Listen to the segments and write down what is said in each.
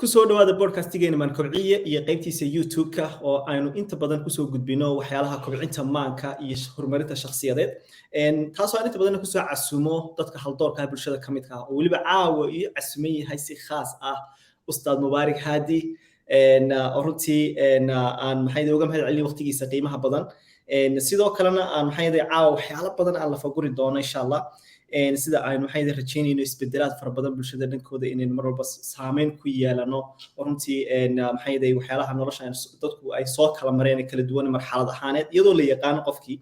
kusoo dhawaada podcastigeenna maan kobciye iyo qaybtiisa YouTube-ka oo aynu inta badan kusoo gudbino waxyaalaha kobcinta maanka iyo horumarinta shakhsiyadeed taasoo aan inta badan kusoo casumo dadka haldoorka bulshada ka midka ah oo weliba caawa iyo casuman yahay si khaas ah ustaad Mubaarak Haadi runtii aan maxay uga mahad celin waqtigiisa qiimaha badan sidoo kalena aan maxay caawa waxyaalo badan aan la faguri doono insha Allah sida aynu maxay rajaynayno isbedelaad fara badan bulshada dhankooda inay mar walba saameyn ku yeelano runtii maxay waxyaalaha nolosha dadku ay soo kala mareen kala duwan marxalad ahaaneed iyadoo la yaqaan qofkii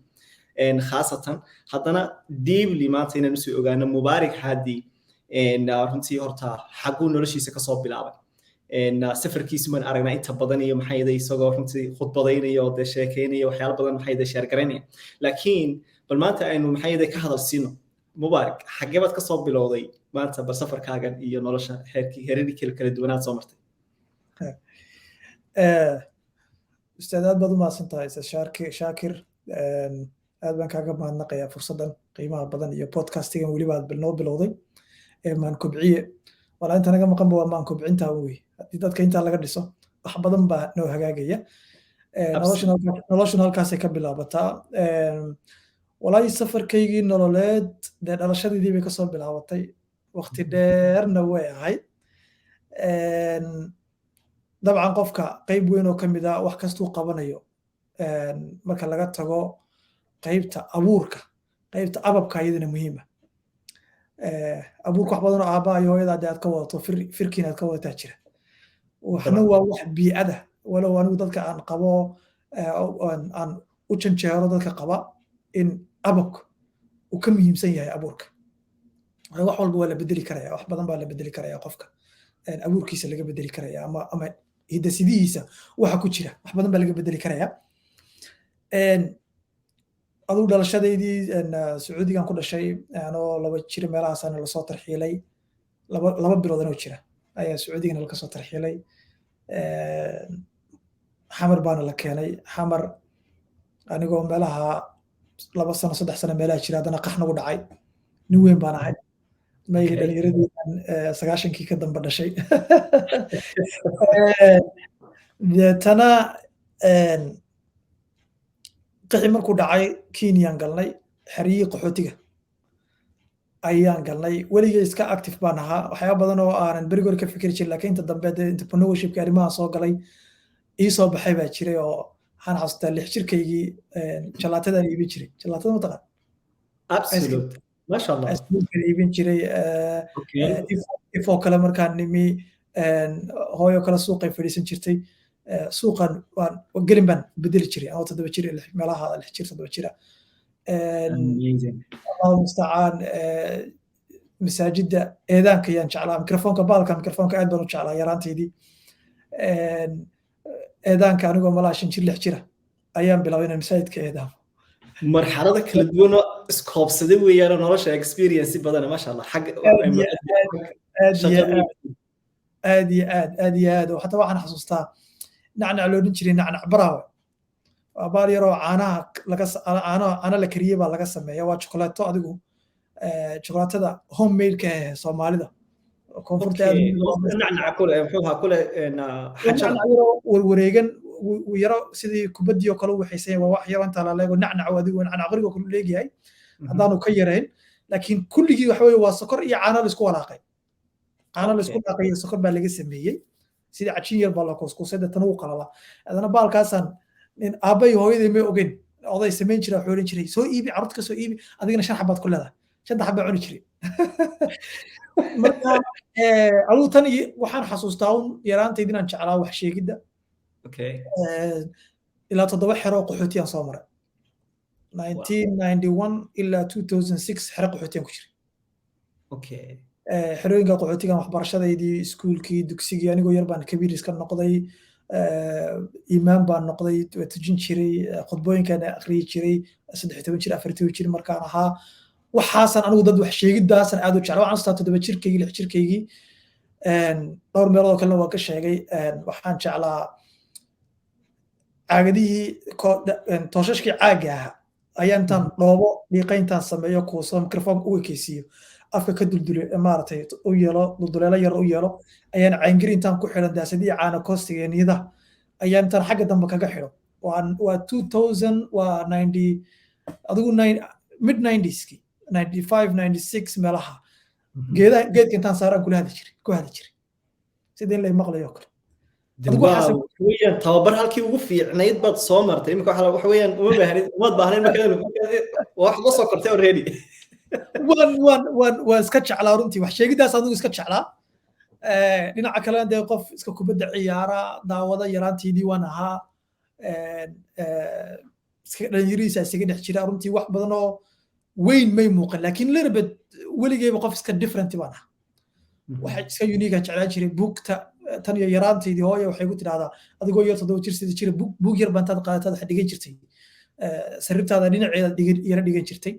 khaasatan haddana deeply maanta inaan soo ogaano Mubaarak Haadi runtii horta xaguu noloshiisa ka soo bilaabay safarkiisa man aragnaa inta badan iyo maxay isagoo runtii khudbadaynayo oo sheekeynaya waxyaalo badan maxay share garanaya laakiin bal maanta aynu maxay ka hadalsiino Mubaarak xageebad ka soo bilowday maanta bal safarkaagan iyo nolosha heerkii kala duwanaad soo martay ustaad aad baad u mahadsantahay shaakir aad baan kaaga mahadnaqayaa fursadan qiimaha badan iyo podcastigan weliba aad noo bilowday maan kobciye walaa inta naga maqan waa maan kobcinta wey haddii dadka intaa laga dhiso wax badan baa noo hagaagaya noloshuna halkaasay ka bilaabataa walaahi safarkaygii nololeed dee dhalashadiidii bay kasoo bilaabatay waqti dheerna way ahayd dabcan qofka qayb weyn oo kamid ah wax kastuu qabanayo marka laga tago qaybta abuurka qaybta ababka iyadana muhiima abuurka wax badan oo aabbaha iyo hooyada aad ka wadato firkiin aad ka wadataa jira waxna waa wax biicada walow anigu dadka aan qabo aan u janjeero dadka qaba in ababka uu ka muhiimsan yahay abuurka wax walba waa la bedeli karaya wax badan baa la bedeli karaya qofka abuurkiisa laga bedeli karaya ama hidasidihiisa waxa ku jira wax badan baa laga bedeli karaya aduu dhalashadaydii Sacuudigan ku dhashay anoo 2 jir meelahaasana la soo tarxiilay 2 bilood anoo jira ayaa Sacuudigan la soo tarxiilay xamar baana la keenay xamar anigoo meelaha 2 sano 3 sano meelaha jira hadana qax nagu dhacay nin weyn baan ahay may dhalinyaradii 90kii ka damba dhashay deetana qixi markuu dhacay Kenyan galnay xariiq qaxootiga ayaan galnay weligay iska active baan ahaa waxyaabo badan oo aanan berigoor ka fikir jirin laakiin inta dambe entrepreneurship arimaha soo galay ii soo baxay baa jiray oo waxaan xasuustaa 6 jirkaygii jalaatada iibin jiray jalaatada ma taqaan absolute ma sha Allah iibin jiray ifoo kale markaan nimi hooyo kale suuqay fadhiisan jirtay suuqan waan gelin baan bedeli jiray anoo 7 jir meelaha 6 jir 7 jira Allah musta'an masaajida eedaanka yaan jeclaa mikrofoonka aad baan u jeclaa yaraanteedii eedaanka anigoo malaa 5 jir 6 jira ayaan bilaabay inaan masaajidka eedaamo marxalada kala duwan oo iskoobsaday weeyaan nolosha experience badan ma sha Allah xaq aad iyo hatta waxaan xasuustaa nacnac loo dhin jiray nacnac baraawe abaal yaroo caana la kariyey baa laga sameeya waa chocolate adigu chocolatada homemade ka ah Soomaalida koonfurta nacnac kule muxuu kule xajal wareegan yaro sidii kubadii oo kale u waxaysan waa wax yar inta la leego nacnac adigu nacnac qoriga ku leeyahay hadaanu ka yareyn laakiin kulligii wax weey waa sokor iyo caano la isku walaaqay caano la isku walaaqay sokor baa laga sameeyay sidii cajiin yar baa la koosay tan uu qalala adana baalkaasan in aabay hooyaday ma ogeyn oday sameyn jiray xoolin jiray soo iibi carruurta soo iibi adigana 5 xabaad ku leedahay 5 xabaa cuni jiray marka aduu tan waxaan xasuustaa yaraanteydii inaan jeclaa wax sheegida ilaa 7 xero qaxootiyan soo maray 1991 ilaa 2006 xero qaxootiyan ku jiray xerooyinka qaxootigan waxbarashadaydii iskuulkii dugsigii anigoo yar baan kabiir iska noqday iimaan baan noqday tujin jiray khudbooyinkan akhriyi jiray 13 jir 14 jir markaan ahaa waxaasan anigu dad wax sheegidaasan aad u jeclaa waxaan staa 7 jirkaygii 6 jirkaygii dhowr meelood kale waa ka sheegay waxaan jeclaa caagadihii tooshashkii caaga ahaa ayaan tan dhoobo dhiiqayntaan sameeyo kuuso mikrofoonka u ekeysiiyo afka ka duldule maaragtay u yeelo dulduleelo yar u yeelo ayaan caangiri intaan ku xiran daasadii caana koostiga niyada ayaan intaan xagga dambe kaga xidho waa 2000 waa 90 adigu mid 90s-ki 95 96 meelaha geedka intaan saaraan ku hadli jiray sideen lay maqlayo kale weeyaan tababar halkii ugu fiicnayd baad soo martay imika waxa weeyaan uma baahnayn markaa wax la soo kortay already waan iska jeclaa runtii wax sheegidaas adigu iska jeclaa dhinaca kalena dee qof iska kubadda ciyaara daawada yaraantiidii waan ahaa dhalinyarihiisa isaga dhex jira runtii wax badan oo weyn may muuqan laakiin lirbet weligeyba qof iska different baan ahaa waxa iska unique jeclaan jiray buugta tan iyo yaraanteedii hooyo waxay ku tidahdaa adigoo yar 7 jir 6 jir buug yar baan taad qaadataad wax dhigan jirtay sariirtaada dhinaceeda yara dhigan jirtay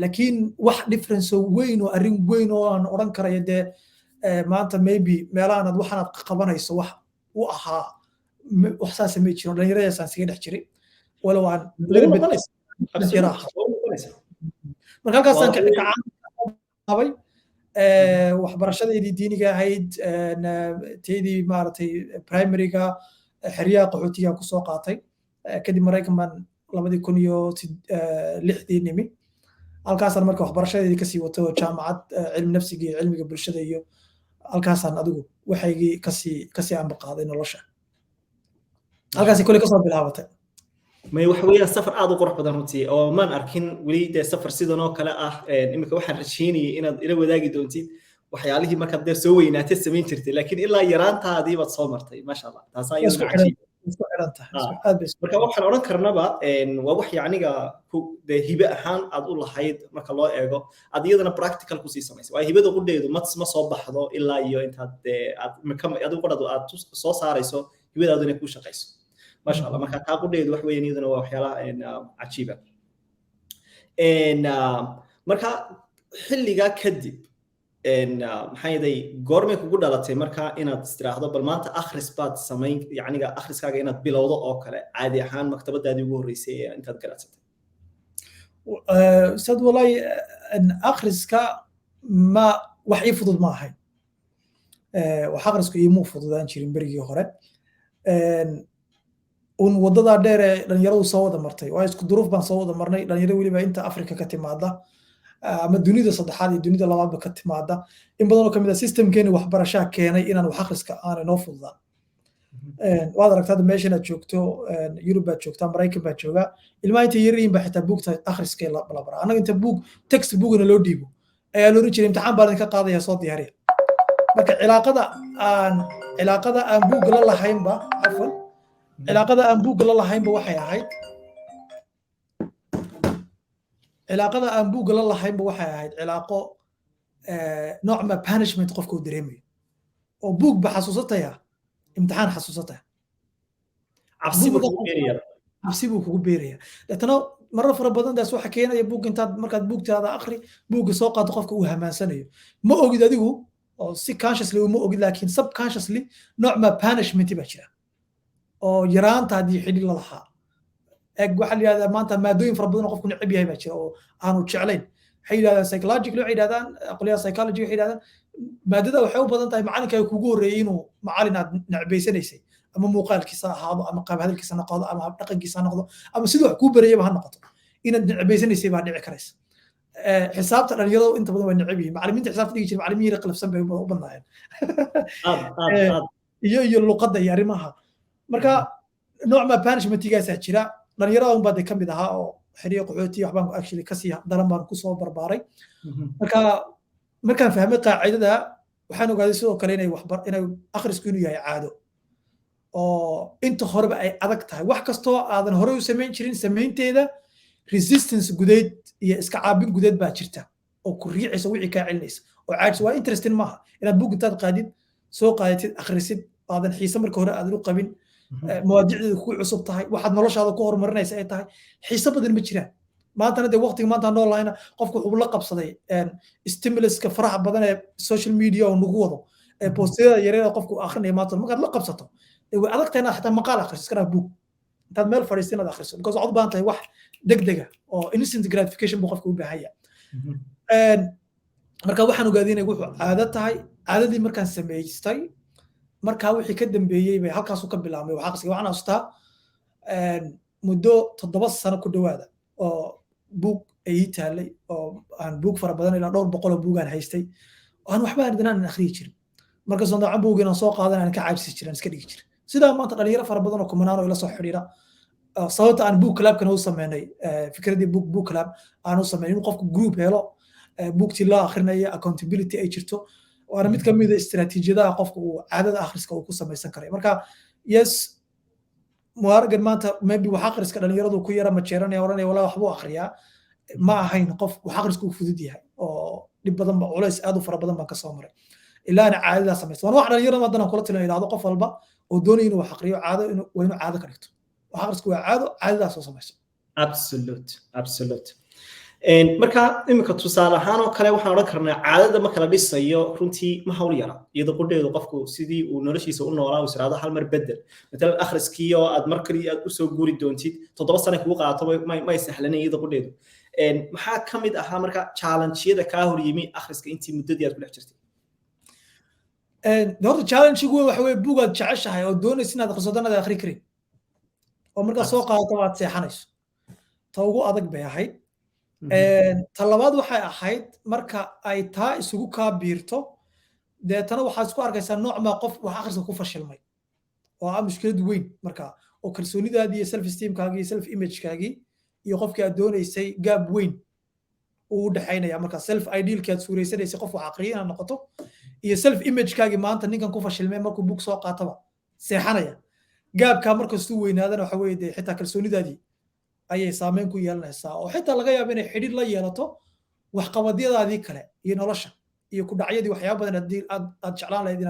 laakiin wax difference oo weyn oo arrin weyn oo aan odhan karayo dee maanta maybe meelahaanaad waxaanaad qabanayso wax u ahaa wax saasa may jiro dhalinyaradaasaan isaga dhex jiray walow aan marka halkaasaan kacabay waxbarashadeedii diiniga ahayd teedii maaragtay primaryga xeryaha qaxootiga ku soo qaatay kadib maraykan baan 2006 nimi halkaasaan marka waxbarashadeedii kasii wato jaamacad cilmi nafsiga iyo cilmiga bulshada iyo halkaasaan adigu waxaygii kasii amba qaaday nolosha halkaasi kule kasoo bilaabatay may waxa weeyaan safar aad u qurux badan runtii oo maan arkin weli dee safar sidan oo kale ah imika waxaan rajaynayay inaad ila wadaagi doontid waxyaalihii markaad dee soo weynaatay samayn jirtay laakiin ilaa yaraantaadii baad soo martay maasha allah taasaa iyaduna cajiib marka waxaan odhan karnaba waa wax yacniga dee hibe ahaan aad u lahayd marka loo eego aad iyadana practical kusii samaysay waa hibada qudheedu ma soo baxdo ilaa iyo intaad adigu qodhadu aad soo saarayso hibadaadu inay kuu shaqayso ما شاء الله marka taa qudheedu wax weeyaan iyaduna waa waxyaalaha cajiiba marka xilliga kadib maxay yaday goormay kugu dhalatay marka inaad istiraahdo bal maanta akhris baad samayn yacniga akhriskaaga inaad bilowdo oo kale caadi ahaan maktabadaadii ugu horreysay ee intaad garacsatay sad wallahi akhriska ma wax ii fudud ma ahayn wax akhrisku iimuu fududaan jirin berigii hore un wadada dheer ee dhalinyaradu soo wada martay waa isku duruuf baan soo wada marnay dhalinyaro weliba inta Afrika ka timaada ama dunida saddexaad iyo dunida labaadba ka timaada in badan oo kamid ah systemkeena waxbarashada keenay inaan wax akhriska aan inoo fududaan waad aragtaa meeshan aad joogto Yurub aad joogtaa Mareykan baad joogaa ilmaha inta yariin baa xitaa buugta akhriska la bara anaga inta buug text buugna loo dhiibo ayaa loo jiray imtixaan baan ka qaadaya soo diyaariya marka cilaaqada aan buug la lahaynba afwan cilaaqada aan buug la lahaynba waxay ahayd cilaaqo nooc ma punishment qofka uu dareemayo oo buug ba xasuusataya imtixaan xasuusataya cabsi buu kugu beeraya dadna marar fara badan daas waxa keenaya buug intaad markaad buugtaada akhri buugga soo qaado qofka uu hamaansanayo ma ogid adigu oo si consciously ma ogid laakiin subconsciously nooc ma punishment ba jira oo yaraantaadii xidhi la lahaa eeg waxa la yiraahdaa maanta maadooyin fara badan oo qofku neceb yahay baa jira oo aanu jeclayn waxay yiraahdaan psychological waxay yiraahdaan aqoonyaha psychology waxay yiraahdaan maadada waxay u badan tahay macalinka kugu horeeyay inuu macalin aad necbaysanaysay ama muuqaalkiisa ahaado ama qaab hadalkiisa noqdo ama dhaqankiisa noqdo ama sidoo wax ku barayaba ha noqoto inaad necbaysanaysay baa dhici karaysa xisaabta dhalinyaradu inta badan waa neceb yihiin macallimiinta xisaabta dhigi jiray macallimiin yar qalafsan bay u badnaayeen iyo luqadda iyo arrimaha marka nooc ma punishmentigaasaa jira dhalinyarada un baa de ka mid ahaa oo xiriyo qaxootiya waxbaan actually kasii daran baan kusoo barbaaray markaan fahmay qaacidada waxaan ogaaday sidoo kale inay akhrisku inuu yahay caado oo inta horeba ay adag tahay wax kastoo aadan horey u samayn jirin samaynteeda resistance gudeed iyo iska caabin gudeed baa jirta oo ku riicaysa wixii kaa celinaysa oo caajis waa interesting maaha inaad buug intaad qaadid soo qaadatid akhrisid aadan xiise marka hore aadan u qabin mawaadiicdeedu ku cusub tahay waxaad noloshaada ku horumarinaysa ay tahay xiise badan ma jiraan maantana dee waqtiga maanta aan noolahayna qofku wuxuu la qabsaday stimuluska faraha badan ee social media oo nagu wado postiyada yareeda qofku akhrinaya maanta markaad la qabsato way adag tahay inaad xataa maqaal akhriso iskana buug intaad meel fadhiisto inaad akhriso because waxaad u baahan tahay wax degdega oo instant gratification buu qofku u baahan yahay marka waxaan ogaaday inay wuxuu caado tahay caadadii markaan samaystay markaa wixii ka dambeeyey bay halkaasuu ka bilaabmay wax aqriska waxaan xasuustaa muddo 7 sano ku dhawaada oo buug ay taalay oo aan buug fara badan ilaa 200 buug aan haystay aan waxba aan akhriyi jirin marka soo daacan buug inaan soo qaadan aan ka caabsi jirin iska dhigi jirin sidaa maanta dhalinyaro fara badan oo kumanaan oo ila soo xiriira sababta aan book club kan u sameynay fikradii book club aan u sameeyay in qofku group helo buugtii la akhrinayo accountability ay jirto waana mid ka mid ah istiraatiijiyadaha qofku uu caadada akhriska uu ku samaysan karay marka yes muwaaragan maanta maybe wax akhriska dhalinyaradu ku yara majeeranaya oranaya walaa waxbuu akhriyaa ma ahayn qof wax akhrisku uu fudud yahay oo dhib badan ba culays aad u fara badan baan ka soo maray ilaa ana caadada samaysto waan wax dhalinyarada haddana kula talin ilaahdo qof walba oo doonaya inuu wax akhriyo caado inuu caado ka dhigto wax akhrisku waa caadadaas oo samayso absolute marka imika tusaale ahaan oo kale waxaan oran karnaa caadada marka la dhisayo runtii ma hawl yara iyadoo qudheedu qofku sidii uu noloshiisa u noolaa uu siraado hal mar bedel matalan akhriskii oo aad mar kaliya aad u soo guuri doontid 7 sano kugu qaato ma sahlanay iyadoo qudheedu maxaa ka mid ahaa marka challenge-yada kaa hor yimi akhriska intii muddadii aad ku dhex jirtay horta challenge-gu waxa weeye buugaad jeceshahay oo doonaysa inaad akhriso danaad akhri karin oo markaa soo qaadato waad seexanayso ta ugu adag bay ahayd ta labaad waxay ahayd marka ay taa isugu kaa biirto deetana waxaad isku arkaysaa nooc maa qof wax akhriska ku fashilmay oo ah mushkilad weyn marka oo kalsoonidaadii iyo self esteemkaagii iyo self imagekaagii iyo qofkii aad doonaysay gaab weyn uu u dhaxaynaya marka self idealkii aad suureysanaysay qof wax akhriya inaad noqoto iyo self imagekaagii maanta ninkan ku fashilmay markuu buug soo qaataba seexanaya gaabkaa markastuu weynaadana waxa weeye dee xitaa kalsoonidaadii ayay saameyn ku yeelanaysaa oo xitaa laga yaabo inay xidhiir la yeelato waxqabadyadaadii kale iyo nolosha iyo ku dhacyadii waxyaaba badan aad jeclaan lahayd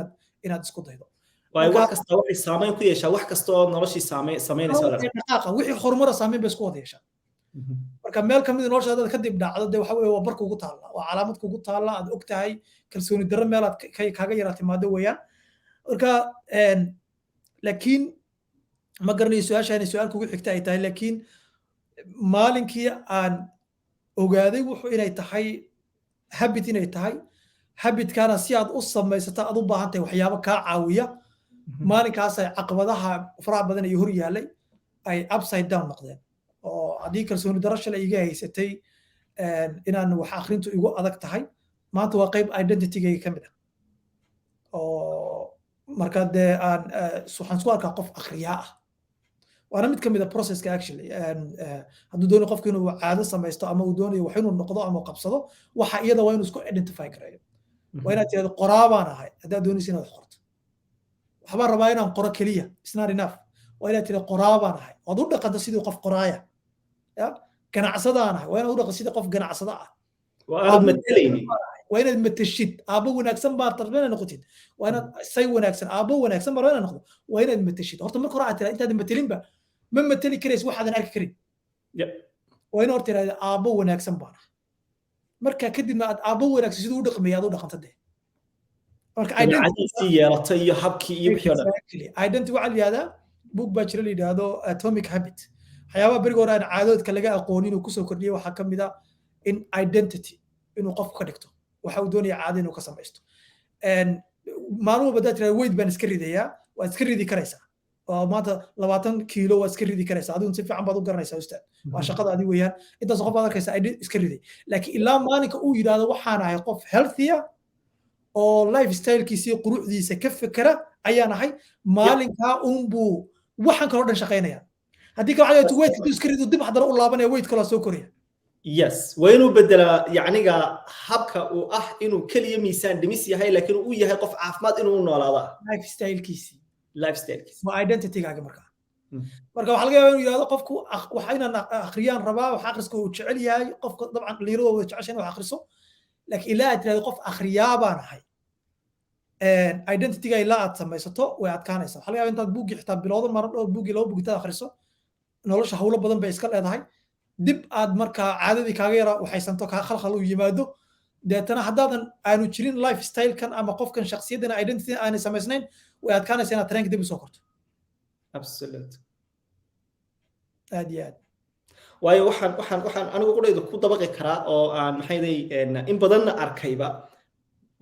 inaad isku daydo wax kasta waxay saameyn ku yeeshaa wax kasta oo noloshii saameynaysa wixii horumara saameyn bay isku wada yeeshaa marka meel kamid noloshaada kadib dhacdo dee waxa weeye waa bar kugu taalla waa calaamad kugu taalla aad og tahay kalsooni darro meelaad kaaga yaraa timaado weeyaan marka laakiin ma garanayo su-aasha inay su-aal kugu xigta ay tahay laakiin maalinkii aan ogaaday wuxuu inay tahay habit inay tahay habitkana si aad u samaysato aad u baahan tahay waxyaabo kaa caawiya maalinkaas ay caqabadaha faraha badan ay hor yaalay ay upside down noqdeen oo haddii kalsooni darro shalay iga haysatay inaan wax akhrintu igu adag tahay maanta waa qayb identitygayga ka mid ah oo marka dee waxaan isku arkaa qof akhriyaa ah waana mid ka mid a processka actually hadduu doonayo qofku inuu caado samaysto ama uu doonayo wax inuu noqdo ama qabsado waxa iyada waa inuu isku identify gareeyo waa inaad tirahdo qoraa baan ahay haddaad doonaysa inaad wax qorto waxbaan rabaa inaan qoro keliya it's not enough waa inaad tirahdo qoraa baan ahay waad u dhaqanto sidii qof qoraaya ganacsadaan ahay waa inaad u dhaqanto sidii qof ganacsada ah waa inaad matashid aabbo wanaagsan baad tarbe inaad noqotid waa inaad say wanaagsan aabbo wanaagsan baa inaad noqdo waa inaad matashid horta marka hore aad tiraahdo intaadan matelinba ma mateli karaysa waxaadan arki karin waa inaad horta tiraahdo aabbo wanaagsan baan ah marka kadibna aad aabbo wanaagsan siduu u dhaqmaya aad u dhaqanta dee marka identity yeelata iyo habkii iyo wixii oo dhan identity waxaa la yihahdaa book baa jira la yidhaahdo atomic habit waxyaabaha beriga hore aan caadoodka laga aqoonin uu kusoo kordhiyey waxaa ka mid ah in identity inuu qofku ka dhigto waxa uu doonaya caado inuu ka samaysto maalin walba haddaad tirahdo weyd baan iska ridayaa waad iska ridi karaysaa oo maanta 20 kiilo waad iska ridi karaysaa adigu si fiican baad u garanaysaa ustaad waa shaqadaadii weeyaan intaas qof baad arkaysaa iska riday laakiin ilaa maalinka uu yidhaahdo waxaan ahay qof healthya oo lifestylekiisii quruxdiisa ka fekera ayaan ahay maalinkaa unbuu waxaan kaloo dhan shaqaynaya haddii kale waxaa weydka iska rido dib haddana u laabanaya weyd kaloo soo koraya yes waa inuu bedelaa yacniga habka uu ah inuu keliya miisaan dhimis yahay laakiin uu yahay qof caafimaad inuu u noolaado lifestylekiisii waa identitygaaga marka waxaa laga yaabaa inuu yidhahdo qofku waxa inaan akhriyaan rabaa wax akhriska uu jecel yahay qofka dabcan dhalinyarada wada jecesha inuu akhriso laakiin ilaa aad tirahdo qof akhriyaa baan ahay identityga ilaa aad samaysato way adkaanaysaa waxaa laga yaabaa intaad buuggii xitaa bilowdo mara dhowr buuggii 2 buug intaad akhriso nolosha hawlo badan bay iska leedahay dib aad markaa caadadii kaaga yara waxaysanto kaa khalkhal u yimaado deetana haddaadan aanu jirin lifestylekan ama qofkan shakhsiyaddan identity aanay samaysnayn way adkaanaysaa inaad tareenka dib u soo korto absolute aad iyo aad waayo waxaan anigu qudhayda ku dabaqi karaa oo aan maxayday in badanna arkayba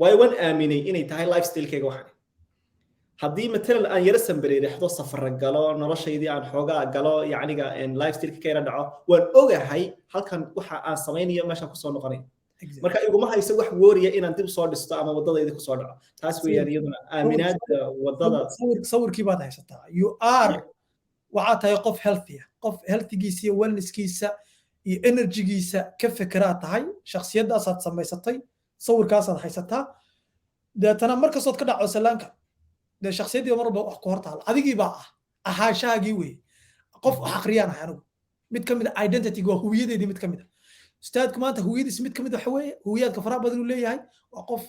waayo waan aaminay inay tahay lifestyle-kayga waxan haddii matalan aan yara sambareerixdo safar galo noloshaydii aan xoogaa galo yacniga lifestyle-ka yara dhaco waan ogahay halkan waxa aan samaynayo meeshaan kusoo noqonayo marka iguma hayso wax wooriya inaan dib soo dhisto ama wadadayda kusoo dhaco taas weeyaan iyaduna aaminaada wadada sawirkii baad haysataa you are waxaa tahay qof qof healthigiisa iyo wellnesskiisa iyo energygiisa ka fekeraa tahay shakhsiyadaasaad samaysatay sawirkaasaad haysataa deetana markastood ka dhaco salaanka dee shakhsiyaddii marba wax ku hortaala adigii baa ahaashaagii weeye qof wax akhriyaan ahay anigu mid ka mid a identity waa huwiyadeedii mid ka mid a ustaadku maanta huwiyadiis mid ka mid waxa weeye huwiyaadka faraha badan uu leeyahay waa qof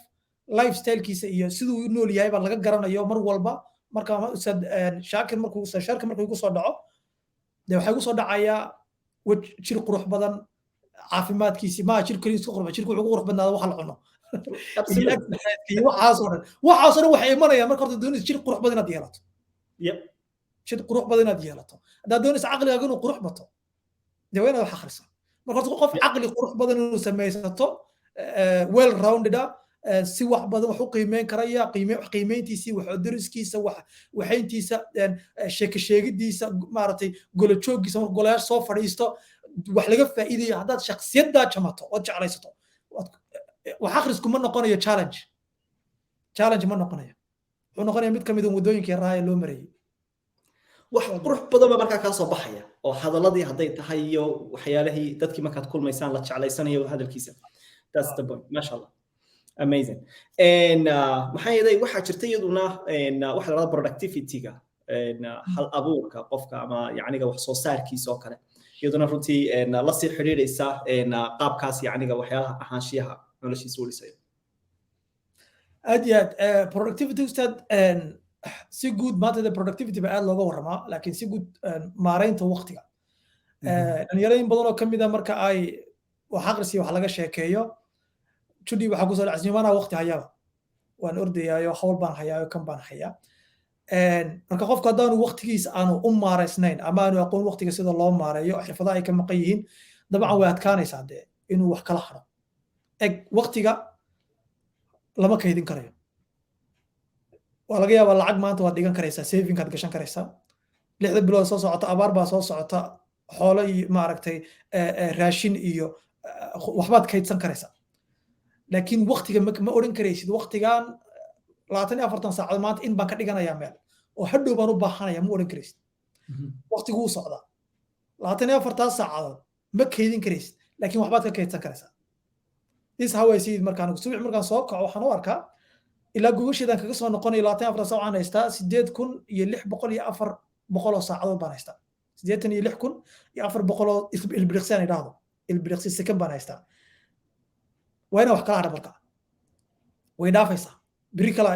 lifestyle-kiisa iyo siduu u nool yahay baa laga garanayo mar walba marka ustaad shaakir markuu igu soo dhaco dee waxay igu soo dhacayaa jir qurux badan caafimaadkiisii maa jir kaliya isku qurux jirku wuxuu qurux badnaada wax la cuno waxaasoo dhan waxay imanayaan marka horta doonaysa jir qurux badan inaad yeelato jir qurux badan inaad yeelato haddaad doonaysa caqligaaga inuu qurux bato dee waa inaad wax akhrisaa marka horta qof caqli qurux badan inuu samaysato well rounded si wax badan wax u qiimeyn karaya qiimeyntiisii wax dariskiisa waxayntiisa sheegidiisa maaragtay golo jooggiisa marka golayaasha soo fadhiisto wax laga faa'iidayo haddaad shakhsiyaddaa jamato ood jeclaysato wax akhrisku ma noqonayo challenge ma noqonayo wuxuu noqonaya mid ka mid a waddooyinkii raaya loo marayay wax qurux badan baa markaa kaa soo baxaya oo hadaladii hadday tahay iyo waxyaalihii dadkii markaad kulmaysaan la jeclaysanayo hadalkiisa that's the point masha allah amazing maxaa yeelay waxaa jirta iyaduna waxa la yidhahdaa productivity-ga hal abuurka qofka ama yacniga wax soo saarkiisa oo kale iyaduna runtii la sii xidhiidhaysa qaabkaas yacniga waxyaalaha ahaanshiyaha noloshiisa u dhisayo aad iyo aad productivity ustaad si guud maanta de productivity ba aad looga warramaa laakiin si guud maaraynta waqtiga dhalinyarooyin badan oo ka mid a marka ay wax akhris iyo wax laga sheekeeyo judhi waxaa kusoo dhacsiimaanaa waqti hayaba waan ordayaayo hawl baan hayaayo kan baan hayaa marka qofka haddaanu waqtigiisa aanu u maaraysnayn ama aanu aqoon waqtiga sida loo maareeyo xirfadaha ay ka maqan yihiin dabcan way adkaanaysaa dee inuu wax kala haro eg waqtiga lama kaydin karayo waa laga yaabaa lacag maanta waad dhigan karaysaa savingaad gashan karaysaa 6 bilood soo socota abaar baa soo socota xoolo iyo maaragtay raashin iyo waxbaad kaydsan karaysaa laakiin waqtiga ma oran karaysid waqtigan 24 saacadood maanta in baan ka dhiganayaa meel oo hadhow baan u baahanaya ma oran karaysid waqtigu wuu socdaa 24 saacadood ma kaydin karaysid laakiin waxbaad ka kaydsan karaysaa is how I see it markaan subax markaan soo kaco waxaan u arkaa ilaa gogosheedan kaga soo noqonayo 24 saac aan haystaa 8604 oo saacadood baan haystaa 8604 oo ilbiriqsaan idhaahdo ilbiriqsi second baan haystaa wayna wax kala hadha markaa way dhaafaysaa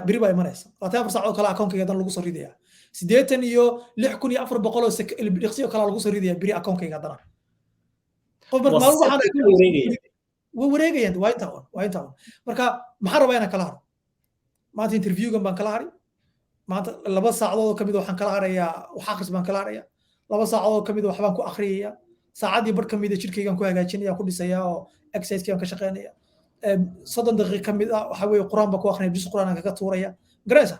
biri baa imanaysa 24 saacadood kale akoonkayga dan lagu soo ridayaa 8604 oo ilbiriqsi oo kale lagu soo ridayaa biri akoonkayga dana qof marka maalin waxaan wareegayaan waa inta marka maxaan rabaa inaan kala haro maanta interviewgan baan kala hari maanta 2 saacadood oo kamid waxaan kala harayaa wax akhris baan kala harayaa 2 saacadood oo kamid waxbaan ku akhriyayaa saacadii bar kamid jirkaygan ku hagaajinayaa ku dhisayaa oo exercise-kaygan ka shaqeynaya 30 daqiiqo kamid ah waxa weeye quraan baan ku akhrinaya juz quraan aan kaga tuuraya garaysa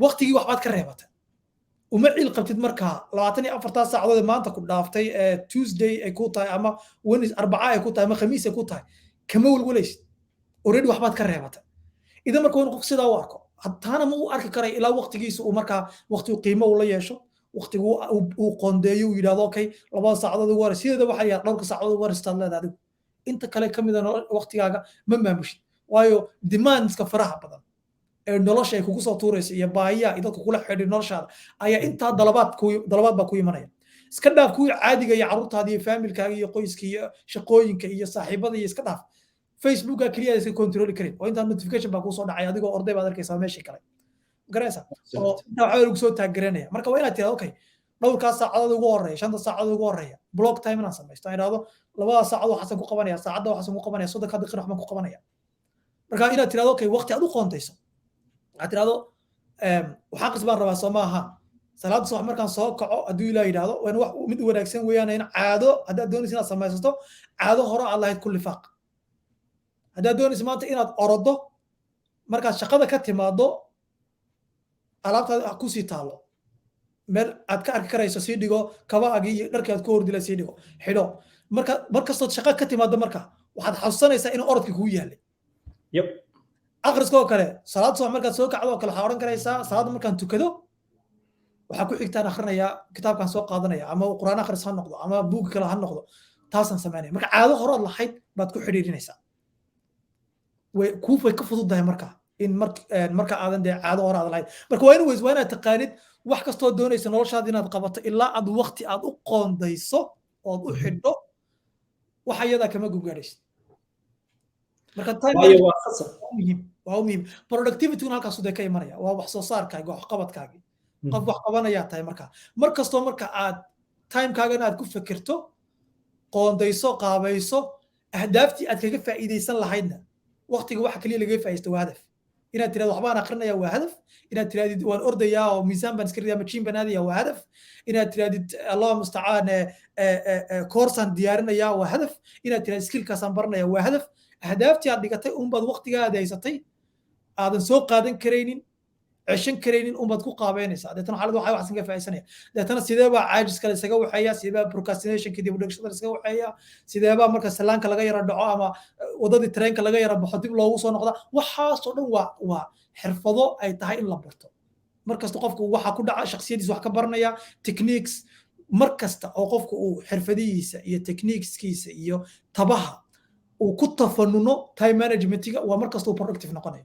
waqtigii waxbaad ka reebatay uma ciil qabtid markaa 24 saacadood maanta ku dhaaftay Tuesday ay ku tahay ama Wednesday Arbaca ay ku tahay ama Khamiis ay ku tahay kama walwalaysid already waxbaad ka reebatay idan marka uu sidaa u arko hadana ma uu arki karay ilaa waqtigiisa uu markaa waqti qiimo u la yeesho waqtigu uu qoondeeyo uu yiraahdo okay 2 saacadood ugu horeeyay sida waxa yahay dhowr saacadood ugu horeeyay leedahay adigu inta kale kamid ah waqtigaaga ma maamushid waayo demandska faraha badan ee nolosha ay kugu soo tuurayso iyo baahiyaha iyo dadka kula xidhiidh noloshaada ayaa intaa dalabaad baa ku imanaya iska dhaaf kuwii caadiga iyo carruurtaada iyo faamilkaaga iyo qoyska iyo shaqooyinka iyo saaxiibada iyo iska dhaaf Facebook kaliya iska control karin oo inta notification baa ku soo dhacay adigoo orday baad arkaysaa meeshii kale garaysa oo inta waxa lagu soo taageeranaya marka waa inaad tiraahdo okay dhowrkaas saacadood ugu horeeya 5 saacadood ugu horeeya block time inaan samaysto iraahdo 2 saacadood waxaan ku qabanaya saacada waxaan ku qabanaya 3 daqiiqo waxaan ku qabanaya marka inaad tiraahdo okay waqti aad u qoontayso aad tiraahdo waxa qasbaan rabaa Soomaha salaada subax markaan soo kaco hadduu ilaa yidhaahdo waana wax mid wanaagsan weeyaan in caado haddaad doonaysa inaad samaysato caado hore aad lahayd ku lifaaq haddaad doonaysa maanta inaad orodo markaad shaqada ka timaado alaabtaada kusii taalo meel aad ka arki karayso sii dhigo kabaagii iyo dharkii aad ku hordila sii dhigo xidho markastood shaqa ka timaado marka waxaad xasuusanaysaa inuu orodkii kugu yaalay akhriskoo kale salaad subax markaad soo kacdo oo kale waxaa odhan karaysaa salaada markaan tukado waxaa ku xigtaan akhrinayaa kitaabkaan soo qaadanaya ama quraan akhris ha noqdo ama buug kale ha noqdo taasaan samaynaya marka caado horood lahayd baad ku xidhiirinaysaa way ka fududahay marka in marka aadan dee caado hore aad lahayd marka waa inaad taqaanid wax kastoo doonaysa noloshaada inaad qabato ilaa aad waqti aad u qoondayso ood u xidho waxa iyadaa kama gubgaadhaysid marka waa muhiim productivity-guna halkaasuu dee ka imanaya waa wax soo saarkaaga wax qabadkaagi qof wax qabanayaa tahay mar kastoo marka aad timekaagana aad ku fikirto qoondayso qaabayso ahdaaftii aad kaga faa'iidaysan lahaydna waqtiga waxa kaliya lagaga faa'iidaysto waa hadaf inaad tirahdo waxbaan akrinaya waa hadaf inaad tirahdid waan ordayaa oo miisaan baan iska ridaa majiin baan aadaya waa hadaf inaad tirahdid allah mustacaan koorsaan diyaarinayaa waa hadaf inaad tirahdid skillkaasaan baranaya waa hadaf ahdaaftii aad dhigatay unbaad waqtigaada haysatay aadan soo qaadan karaynin ceshan karaynin unbaad ku qaabeynaysaa deetana xaalada waxaa waxsan ka faa'iidaysanaya deetana sidee baa caajiska la isaga waxeeya sidee baa procrastinationka dib u dhigashada la isaga waxeeya sidee baa marka salaanka laga yara dhaco ama wadadii tareenka laga yara baxo dib loogu soo noqda waxaasoo dhan waa xirfado ay tahay in la barto markasta qofku waxa ku dhaca shakhsiyadiisa wax ka baranaya techniques markasta oo qofku uu xirfadihiisa iyo techniqueskiisa iyo tabaha uu ku tafanuno time managementiga waa markasta uu productive noqonayo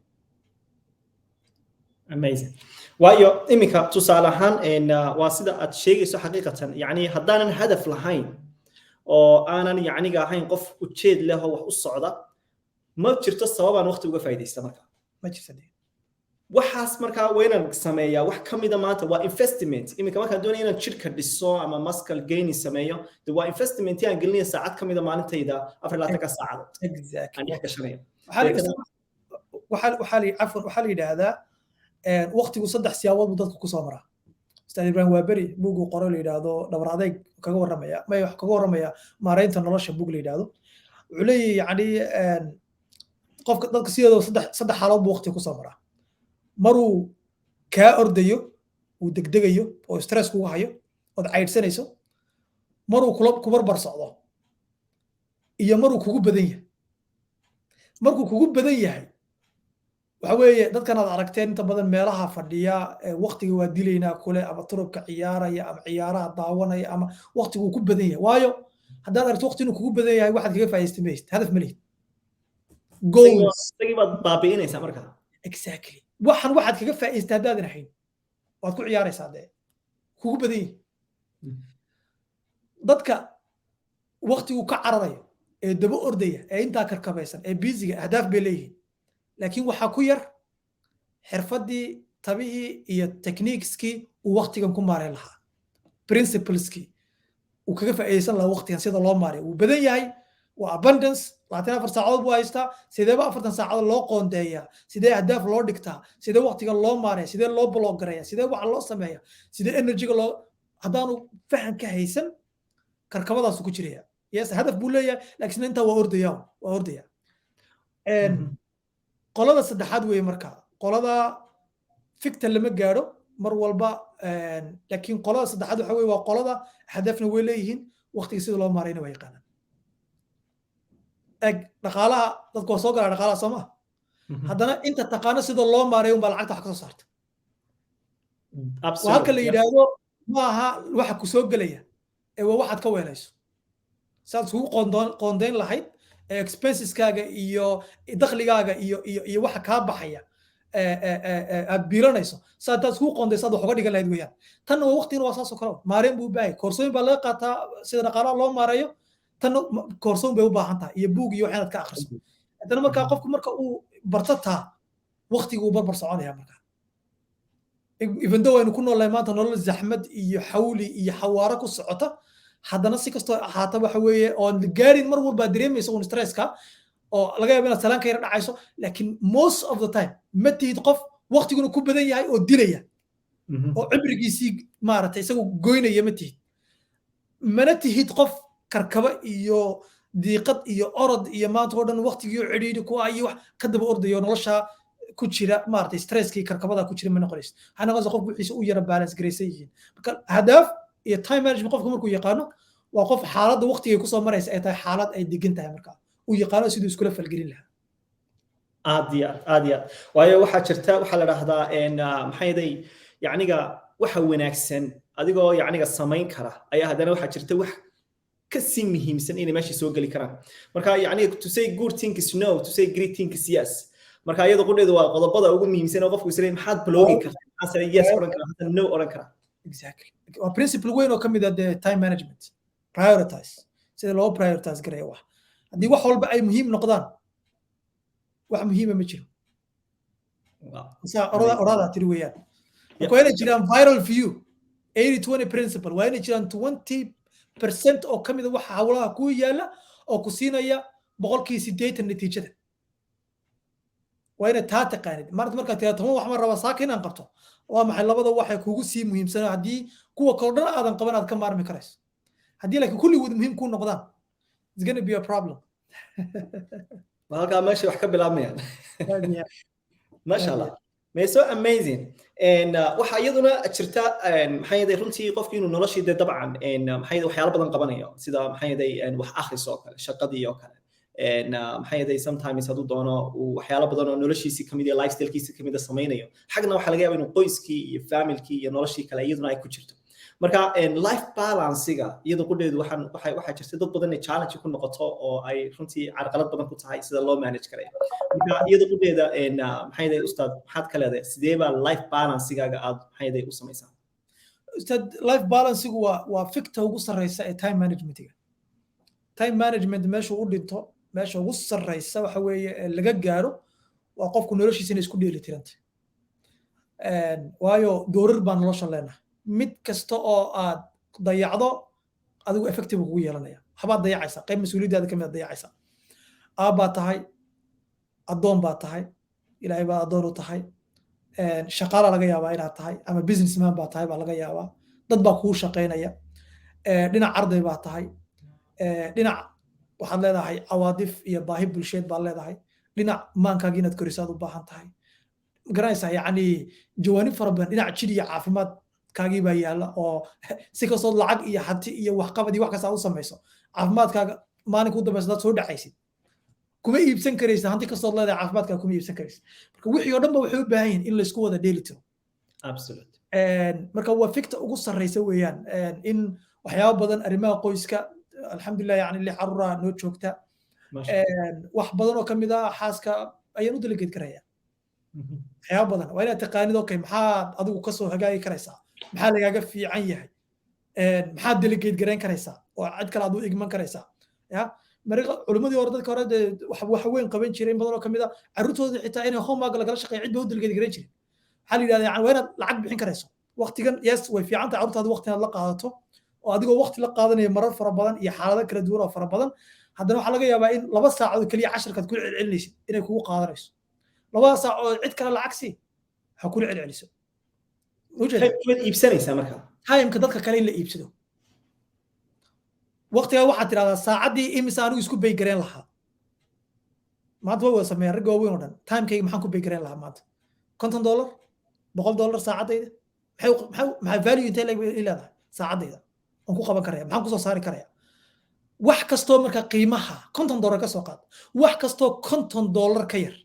amazing waayo iminka tusaale ahaan waa sida aad sheegayso xaqiiqatan yani haddaanan hadaf lahayn oo aanan yacniga ahayn qof ujeed leh oo wax u socda ma jirto sababaan waqti uga faa'iidaysta marka ma jirto waxaas markaa waa inaan sameeyaa wax ka mida maanta waa investment iminka markaan doonaya inaan jidhka dhiso ama muscle gaining sameeyo de waa investment aan gelinaya saacad ka mida maalintayda 24 saacadood aan dhex gashanaya waxaa la yidhaahdaa waqtigu 3 siyaabood buu dadku ku soo maraa Ustaad Ibrahim Waaberi buugu qoro la yiraahdo dhabar adeeg kaga waramaya maareynta nolosha buug la yiraahdo wuxuu leeyahay yani qofka dadka sidoo saddex xaalad buu waqti ku soo maraa maruu ka ordayo uu degdegayo oo stress kugu hayo oo caydsanayso maruu ku barbar socdo iyo maruu kugu badan yahay markuu kugu badan yahay waxa weeye dadkan aad aragteen inta badan meelaha fadhiya waqtiga waa dilaynaa kule ama turubka ciyaaraya ama ciyaaraha daawanaya ama waqtigu ku badan yahay waayo haddaad aragto waqti inuu kugu badan yahay waxaad kaga faa'iidaysan maysid hadaf ma lihid goals baad baabi'inaysaa markaa exactly waxaad kaga faa'iidaystaa haddaadan ahayn waad ku ciyaaraysaa dee kugu badan yahay dadka waqtigu ka cararayo ee daba ordaya ee intaa karkabaysan ee biisiga ahdaaf bay leeyihiin laakiin waxaa ku yar xirfadii tabihii iyo techniqueskii uu waqtigan ku maareyn lahaa principleskii uu kaga faa'iidaysan lahaa waqtigan sida loo maareeyo wuu badan yahay waa abundance 24 saacadood buu haystaa sideeba 40 saacadood loo qoondeeyaa sidee ahdaaf loo dhigtaa sidee waqtigan loo maareeya sidee loo block gareeya sidee waxa loo sameeya sidee energyga loo haddaanu faham ka haysan karkabadaasu ku jiraya yes hadaf buu leeyahay laakiin intaa waa ordaya qolada saddexaad weeye marka qolada fikta lama gaadho mar walba laakiin qolada saddexaad waxa weeye waa qolada hadafna way leeyihiin waqtiga sida loo maarayna way yaqaanaan eg dhaqaalaha dadku waa soo galaa dhaqaalaha soo maa haddana inta taqaano sida loo maareeyo unbaa lacagta wax ka soo saarta waa halka la yidhaahdo ma aha waxa ku soo gelaya ee waa waxaad ka weelayso saad isugu qoondeyn lahayd expenseskaaga iyo dakhligaaga iyo waxa kaa baxaya aad biilanayso saad isku qoondayso aad wax uga dhigan lahayd weeyaan tan waa waqtiina waa saasoo kale maareen buu baahay koorsooyin baa laga qaataa sida dhaqaalaha loo maareeyo tan koorsoon bay u baahan tahay iyo buug iyo waxaad ka akhriso haddana markaa qofku marka uu barto taa waqtigu uu barbar soconaya markaa even though aynu ku noolahay maanta nolol zaxmad iyo xawli iyo xawaaro ku socota haddana si kastoo ahaata waxa weeye oon gaarin mar walba dareemaysa uun stresska oo laga yaabo inaad salaanka yara dhacayso laakiin most of the time ma tihid qof waqtiguna ku badan yahay oo dilaya oo cibrigiisii maaragtay isagoo goynaya ma tihid mana tihid qof karkaba iyo diiqad iyo orod iyo maanta oo dhan waqtigii cidhiidhi ku ah iyo wax ka daba ordayo nolosha ku jira maaragtay stresskii karkabada ku jira ma noqonaysid waxaa noqonaysa qof wixiisa u yara balance garaysan yihiin marka hadaaf iyo time management qofka markuu yaqaano waa qof xaaladda waqtigay kusoo maraysa ay tahay xaalad ay degan tahay markaa uu yaqaano siduu iskula falgelin lahaa aad waayo waxaa jirta waxaa la dhahdaa maxaa yeelay yacniga waxa wanaagsan adigoo yacniga samayn kara ayaa haddana waxaa jirta wax ka sii muhiimsan inay meesha soo geli karaan marka yacniga to say good things no to say great things yes marka iyada qudheedu waa qodobada ugu muhiimsan oo qofku isla maxaad blogging kartaa maxaa yes oran kara hada no oran kara exactly waa principle weyn oo ka mid ah time management prioritize sida loo prioritize gareeyo wax haddii wax walba ay muhiim noqdaan wax muhiima ma jiro orada tiri weeyaan marka waa inay jiraan viral view 80-20 principle waa inay jiraan 20% oo ka mid a waxa hawlaha ku yaala oo ku siinaya 80% natiijada waa inay taa taqaanid markaad tiraahdo toban wax ma raba saaka inaan qabto waa maxay labada waxay kugu sii muhiimsan haddii kuwa kale dhan aadan qaban aad ka maarmi karayso haddii laakiin kulligood muhiim kuu noqdaan it's gonna be a problem halkaa meesha wax ka bilaabmayaan masha allah may so amazing waxa iyaduna jirta maxaa yeelay runtii qofkii inuu noloshii dabcan maxaa yeelay waxyaalo badan qabanayo sida maxaa yeelay wax akhris oo kale shaqadii oo kale maxaa yeelay sometimes hadduu doono waxyaalo badan oo noloshiisii kamid iyo lifestylekiisii kamid samaynayo xagna waxaa laga yaabaa inuu qoyskii iyo familkii iyo noloshii kale iyaduna ay ku jirto marka life balancega iyada qudheedu waxaa jirta dad badan ay challenge ku noqoto oo ay runtii carqalad badan ku tahay sida loo manage karayo marka iyada qudheeda maxaa yeelay ustaad maxaad ka leedahay sidee baa life balancegaaga aad maxaa yeelay u samaysaa ustaad life balancegu waa fikta ugu sarreysa ee time managementiga time management meesha u dhinto meesha ugu sarreysa waxa weeye laga gaaro waa qofku noloshiisa inay isku dheeli tirantay waayo doorar baa nolosha leenahay mid kasta oo aad dayacdo adigu effective kugu yeelanaya waxbaad dayacaysaa qayb mas-uuliyaddaada ka mid aad dayacaysaa aabbaa tahay addoon baa tahay ilaahay baa addoon u tahay shaqaala laga yaabaa inaad tahay ama businessman baa tahay baa laga yaabaa dad baa kuu shaqaynaya dhinac arday baa tahay dhinac waxaad leedahay cawaadif iyo baahi bulsheed baad leedahay dhinac maankaaga inaad korisaad u baahan tahay garanaysaa yacni jawaanib fara badan dhinac jir iyo caafimaad kaagii baa yaalla oo si kastoo lacag iyo hanti iyo waxqabad iyo wax kasta u samayso caafimaadkaaga maalinka u dambaysa dad soo dhacaysid kuma iibsan karaysa hanti kastood leedahay caafimaadkaaga kuma iibsan karaysa marka wixii oo dhan ba waxay u baahan yihin in laysku wada dheeli tiro marka waa fikta ugu sarreysa weeyaan in waxyaaba badan arrimaha qoyska alxamdulilah yani li caruraa noo joogta wax badan oo ka mid ah xaaska ayaan u delegeed karaya waxyaaba badan waa inaad taqaanid okay maxaad adigu kasoo hagaagi karaysaa maxaa lagaaga fiican yahay maxaad delegeed garayn karaysaa oo cid kale aad u igman karaysaa ya culimadii hore dadka hore wax weyn qaban jiray in badan oo ka mid ah carruurtooda xitaa inay homework lagala shaqeeya cid ba u delegeed garayn jirin waxaa la yidhahdaa yani waa inaad lacag bixin karayso waqtigan yes way fiican tahay carruurtaada waqti inaad la qaadato oo adigoo waqti la qaadanaya marar fara badan iyo xaalado kala duwan oo fara badan haddana waxaa laga yaabaa in 2 saacadood keliya casharkaad kula celcelinaysid inay kugu qaadanayso 2 saac oo cid kale lacag sii ha kula celceliso waad iibsanaysaa marka timeka dadka kale in la iibsado waqtigaa waxaad tidhahdaa saacaddii imise anigu isku baygareen lahaa maanta way wada sameeyaan ragga waaweyn oo dhan timekayga maxaan ku baygareen lahaa maanta $50 $100 saacaddayda maxay value intee leedahay saacaddayda waan ku qaban karaya maxaan kusoo saari karaya wax kastoo marka qiimaha $50 ka soo qaad wax kastoo $50 ka yar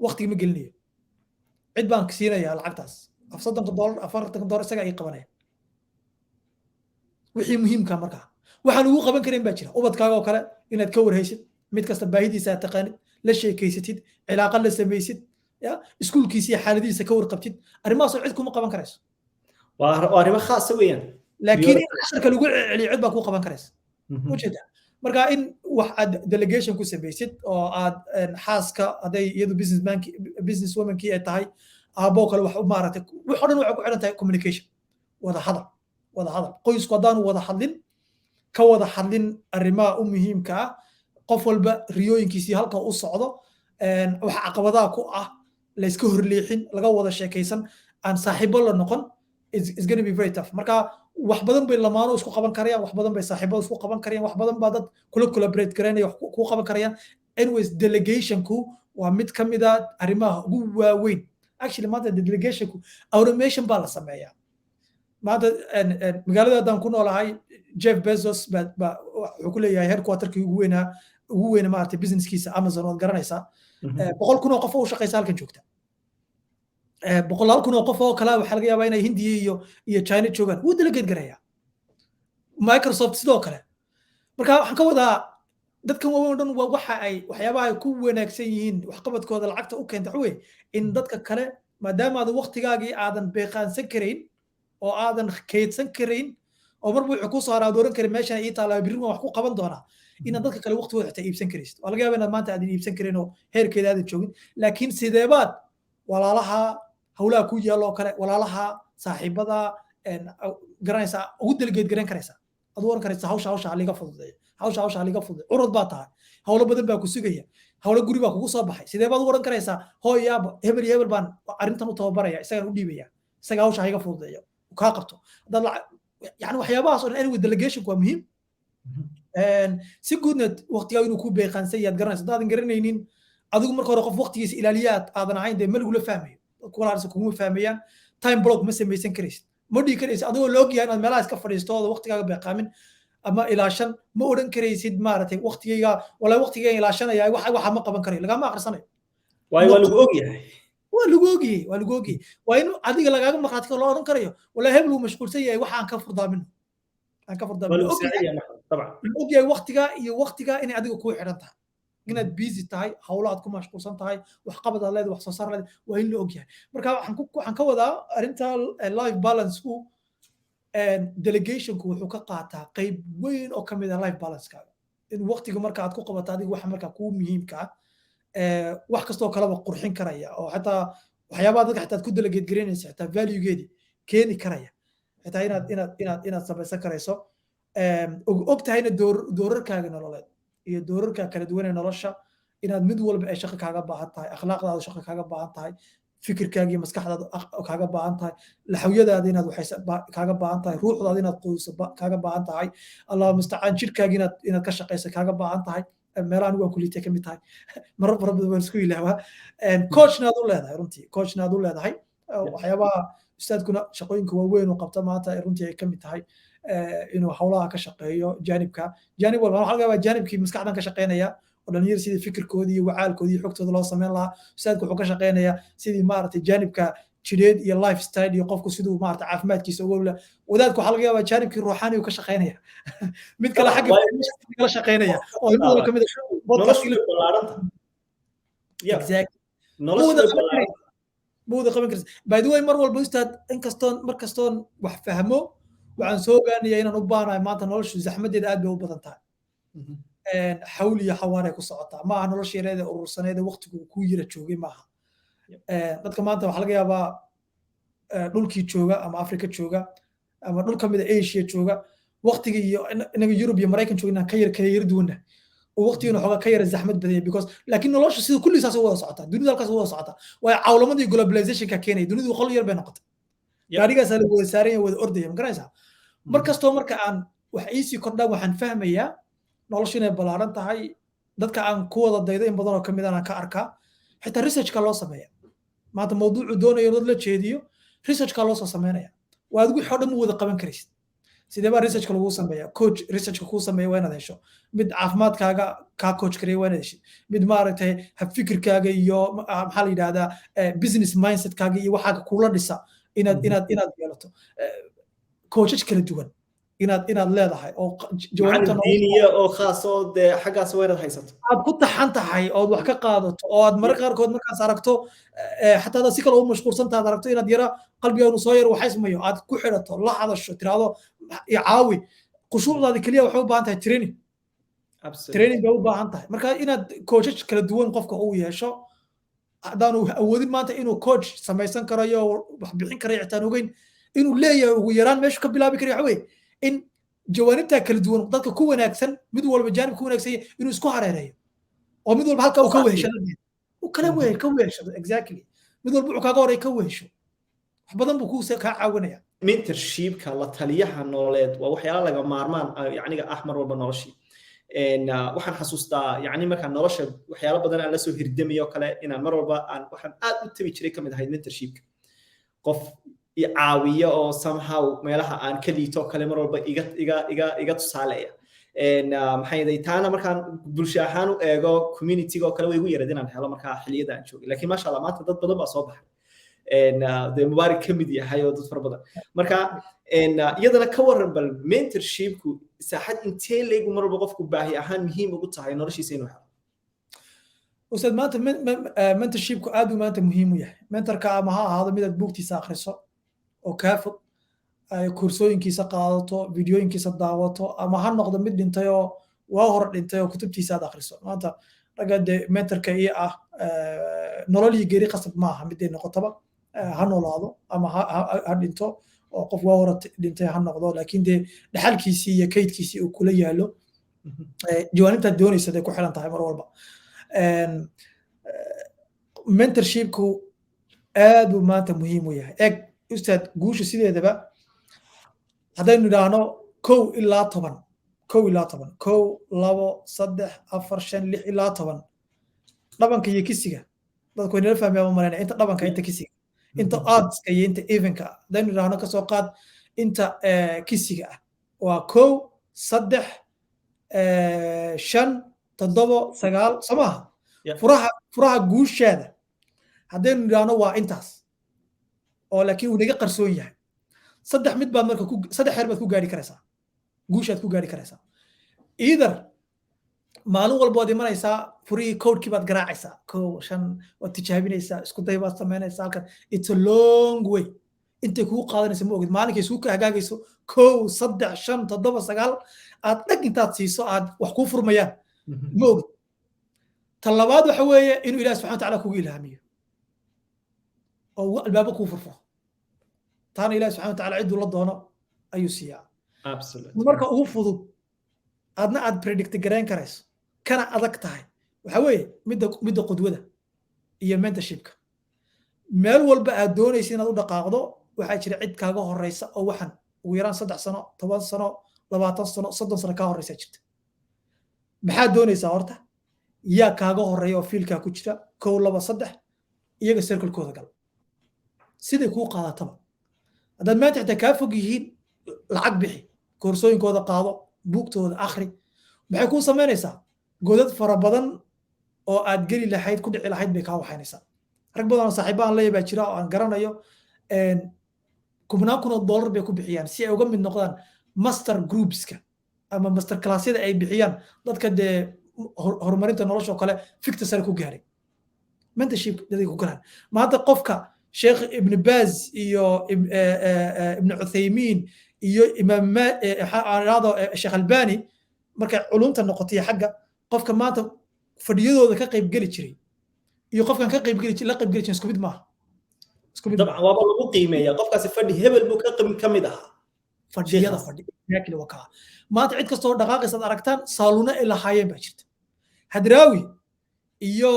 waqtiga ma gelinayo cid baan siinayaa lacagtaas $30 $40 isaga ay qabanaya wixii muhiimka markaa waxaan ugu qaban karin baa jira ubadkaaga oo kale inaad ka warhaysid mid kasta baahidiisa aad taqaanid la sheekaysatid cilaaqa la samaysid ya iskuulkiisa iyo xaaladiisa ka warqabtid arrimahaasoo cid kuma qaban karayso waa arrimo khaasa weeyaan laakiin in casharka lagu celiyo cid baa ku qaban karaysa ujeeda marka in wax aad delegation ku samaysid oo aad xaaska hadday iyadu business womankii ay tahay aaboo kale wax maaragtay wax oo dhan waxay ku xidhan tahay communication wada hadal qoysku haddaanu wada hadlin ka wada hadlin arrimaha u muhiimka ah qof walba riyooyinkiisii halka u socdo wax caqabadaha ku ah layska horleexin laga wada sheekaysan aan saaxiibo la noqon is going to be very tough marka wax badan bay lamaano isku qaban karayaan wax badan bay saaxiibo isku qaban karayaan wax badan baa dad kula collaborate garanaya wax ku qaban karayaan anyways delegationku waa mid ka mid ah arrimaha ugu waaweyn actually maanta delegationku automation baa la sameeyaa maanta magaalada haddaan ku noolahay Jeff Bezos wuxuu ku leeyahay headquarterkii ugu weynaa maaragtay businesskiisa Amazon waad garanaysaa 100,000 oo qof oo shaqaysa halkan joogta 100,000 oo qof oo kale waxa laga yaabaa inay Hindiya iyo China joogaan wuu delegate garaya Microsoft sidoo kale marka waxaan ka wadaa dadkan waaweyn dhan waxyaabaha ay ku wanaagsan yihiin waxqabadkooda lacagta u keenta xuwe in dadka kale maadaama aad waqtigaagii aadan beeqaansan karayn oo aadan kaydsan karayn oo marba wuxuu ku soo araadoran karin meeshan ii taala birrin wax ku qaban doona inaad dadka kale waqtigooda xitaa iibsan karaysid waa laga yaabaa inaad maanta aadan iibsan karin oo heerkeeda aadan joogin laakiin sideebaad walaalaha hawlaha ku yaalo kale walaalaha saaxiibada garanaysa ugu delegeed garan karaysa aad oran karaysa hawsha liga fududeeyo hawsha liga fududeeyo urad baa tahay hawlo badan baa ku sugaya hawlo guri baa kugu soo baxay sidee baad u oran karaysaa hooy yaaba hebel baan arrintan u tababaraya isagaan u dhiibaya isaga hawsha iga fududeeyo ka qabto dad yani waxyaabahaas oo anyway delegation waa muhiim si guudna waqtiga inuu ku beeqaansan yahay garanaysa dadaan garanaynin adigu marka hore qof waqtigiisa ilaaliyaad aadan ahayn de malagula fahmayo dadku walaarsa kuma fahmayaan time block ma samaysan karaysid ma dhigi karaysid adigoo la ogyahay inaad meelaha iska fadhiisto oo waqtigaaga beeqaamin ama ilaashan ma oran karaysid maaragtay waqtigayga walaa waqtigayga ilaashanaya waxa ma qaban karayo lagama akhrisanayo waa lagu ogyahay waa lagu ogyahay waa in adiga lagaaga markhaati loo oran karayo walaa hebel uu mashquulsan yahay waxa aan ka furdaamin ogyahay waqtiga inay adiga kuu xidhan tahay inaad busy tahay hawlo aad ku mashquulsan tahay wax qabad aad leedahay wax soo saar leedahay waa in la ogyahay marka waxaan ka wadaa arrinta life balance-ku delegationku wuxuu ka qaataa qayb weyn oo ka mid ah life balance-kaaga in waqtiga marka aad ku qabato adiga waxa marka kuu muhiimka ah wax kastoo kaleba qurxin karaya oo xataa waxyaabaha dadka xataa ku delegate garaynaysa xataa value-geedi keeni karaya xataa inaad samaysan karayso og tahayna doorarkaaga nololeed iyo doorarka kala duwan ee nolosha inaad mid walba ay shaqo kaaga baahan tahay akhlaaqdaada shaqo kaaga baahan tahay fikirkaaga iyo maskaxdaada kaaga baahan tahay laxawiyadaada inaad waxay kaaga baahan tahay ruuxdaada inaad qoyso kaaga baahan tahay allah mustacaan jirkaaga inaad ka shaqayso kaaga baahan tahay meelaha anigu aan kulitay ka mid tahay marar badan waan isku ilaawaa coachna aad u leedahay runtii coachna aad u leedahay waxyaabaha ustaadkuna shaqooyinka waaweyn uu qabta maanta runtii ay ka mid tahay inuu hawlaha ka shaqeeyo jaanib walba waxa laga yaabaa jaanibkii maskaxdan ka shaqeynaya oo dhalinyar sidii fikirkoodii iyo wacaalkoodii iyo xogtooda loo sameyn lahaa ustaadku wuxuu ka shaqeynayaa sidii maaragtay jaanibka jireed iyo lifestyle iyo qofku siduu maaragtay caafimaadkiisa uga wadaadku waxaa laga yaabaa jaanibkii ruuxaani uu ka shaqeynaya mid kale xagga kala shaqeynaya oo inuu ka mid muuda qaban karaysa by the way mar walba ustaad markastoon wax fahmo waxaan soo ogaanayaa inaan u baanahay maanta noloshu zaxmadeeda aad bay u badan tahay xawl iyo xawaaray ku socotaa maaha nolosha yareeda urursaneeda waqtigu ku yira joogay maaha dadka maanta waxaa laga yaabaa dhulkii jooga ama afrika jooga ama dhul ka mid a asia jooga waqtiga iyo inaga yurub iyo maraykan jooga inaan ka yar duwanna oo waqtigana xoogaa ka yara zaxmad badanya because laakiin nolosha sida kullisaas u wada socotaa dunida halkaas u wada socotaa waayo cawlamadii globalizationka keenaya dunidu qol yar bay noqotay gaarigaasaa la wada saaran yahay wada ordaya ma garanaysaa markastoo marka aan wax iisii kordhaan waxaan fahmayaa noloshu inay ballaaran tahay dadka aan ku wada daydo in badan oo ka mid aan ka arkaa xitaa researchka loo sameeya maanta mawduucu doonayo dad la jeediyo researchka loo soo sameynaya waa adigu wixii oo dhan u wada qaban karaysid sidee baa researchka lagu sameeya coach researchka kuu sameeya waa inaad hesho mid caafimaadkaaga kaa coach kareeya waa inaad heshid mid maaragtay habfikirkaaga iyo maxaa la yidhahdaa business mindsetkaaga iyo waxaaga kula dhisa inaad yeelato coachas kala duwan inaad leedahay oo jawaabta diiniya oo khaas oo de xagaas waa inaad haysato aad ku taxan tahay oo wax ka qaadato oo aad mararka qaarkood markaas aragto xataa aad si kale u mashquulsan tahay aragto inaad yara qalbigaagu soo yar waxaysmayo aad ku xidhato la hadasho tiraahdo caawi khushuucdaada keliya waxay u baahan tahay training bay u baahan tahay marka inaad coachas kala duwan qofka uu yeesho haddaanu awoodin maanta inuu coach samaysan karayo wax bixin karayo xitaan ogeyn inuu leeyahay ugu yaraan meeshu ka bilaabi karayo waxa weeye in jawaanibta kala duwan dadka ku wanaagsan mid walba jaanib ku wanaagsan inuu isku hareereeyo oo mid walba halka uu ka weheshado uu kala ka weheshado exactly mid walba wuxuu kaaga horay ka wehesho wax badan buu ku ka caawinaya mentorshipka la taliyaha nololeed waa waxyaalo laga maarmaan yacniga ah mar walba noloshii waxaan xasuustaa yacni markaan nolosha waxyaalo badan aan la soo hirdamayo kale inaan mar walba waxaan aad u tabi jiray kamid ahayd mentorshipka qof i caawiyo oo somehow meelaha aan ka liito kale mar walba iga tusaaleeya maxay yahay taana markaan bulsho ahaan u eego community oo kale way igu yareed inaan helo markaa xilliyada aan joogay laakiin maasha Allah maanta dad badan baa soo baxay de mubaarak kamid yahay oo dad fara badan marka iyadana ka waran bal mentorshipku saaxad intee leegu mar walba qofku baahi ahaan muhiim ugu tahay noloshiisa inuu helo ustaad maanta mentorshipku aad uu maanta muhiim u yahay mentorka ama ha ahaado mid aad buugtiisa akhriso oo kaa fog kursooyinkiisa qaadato videoyinkiisa daawato ama ha noqdo mid dhintay oo waa hor dhintay oo kutubtiisa aad akhriso maanta ragga de mentorka iyo ah nolol iyo geeri qasab maaha miday noqotaba ha noolaado ama ha dhinto oo qof waa hor dhintay ha noqdo laakiin de dhaxalkiisii iyo kaydkiisii uu kula yaalo jawaanibtaad doonaysa day ku xiran tahay mar walba mentorshipku aad uu maanta muhiim u yahay eg ustaad guusha sideedaba haddaynu idhaahno 1 ilaa 10 1 ilaa 10 1 2 3 4 5 6 ilaa 10 dhabanka iyo kisiga dadku way nala fahmayaan malayna inta dhabanka inta kisiga inta odds-ka iyo inta even-ka haddaynu idhaahno kasoo qaad inta kisiga ah waa 1 3 5 7 9 somaha furaha guushaada haddaynu idhaahno waa intaas oo laakiin uu naga qarsoon yahay saddex mid baad marka saddex heer baad ku gaari karaysaa guushaad ku gaari karaysaa either maalin walba waad imanaysaa furihii codekii baad garaacaysaa 1 5 waad tijaabinaysaa isku day baad samaynaysaa halkan it's a long way intay kugu qaadanaysa ma ogid maalinkay isuu ka hagaagayso 1 3 5 7 9 aad dhag intaad siiso aad wax kuu furmayaan ma ogid tan labaad waxa weeye inuu ilaahi subxana watacaala kugu ilhaamiyo oo albaabo kuu furfuro taana ilaahi subxana watacaala cidduu la doono ayuu siiyaa marka ugu fudud aadna aad predict garayn karayso kana adag tahay waxa weeye midda qudwada iyo mentorshipka meel walba aad doonaysa inaad u dhaqaaqdo waxaa jira cid kaaga horeysa oo waxan ugu yaraan 3 sano 10 sano 20 sano 30 sano kaa horeysa jirta maxaad doonaysaa horta yaa kaaga horeeya oo fiilkaa ku jira 1 2 3 iyaga circle-kooda gal siday kuu qaadataba haddaad maanta xitaa kaa fog yihiin lacag bixi koorsooyinkooda qaado buugtooda akhri maxay kuu samaynaysaa godad fara badan oo aad geli lahayd ku dhici lahayd bay kaa waxaynaysaa rag badan oo saaxiibaan leeya baa jira oo aan garanayo $10,000 bay ku bixiyaan si ay uga mid noqdaan master groupska ama master classyada ay bixiyaan dadka dee horumarinta nolosha oo kale fikta sare ku gaaray mentorship daday ku galaan maanta qofka sheekh ibn Baz iyo ibn Uthaymin iyo imaam sheekh Albani markay culumta noqotay xagga qofka maanta fadhiyadooda ka qayb gali jiray iyo qofkan ka qayb gali jiray la qayb gali jiray isku mid maaha طبعا waaba lagu qiimeeyaa qofkaasi fadhi hebel buu ka mid ahaa fadhiyada yaakil wakaa maanta cid kastoo dhaqaaqaysa aragtaan saaluna ay lahaayeen baa jirta hadraawi iyo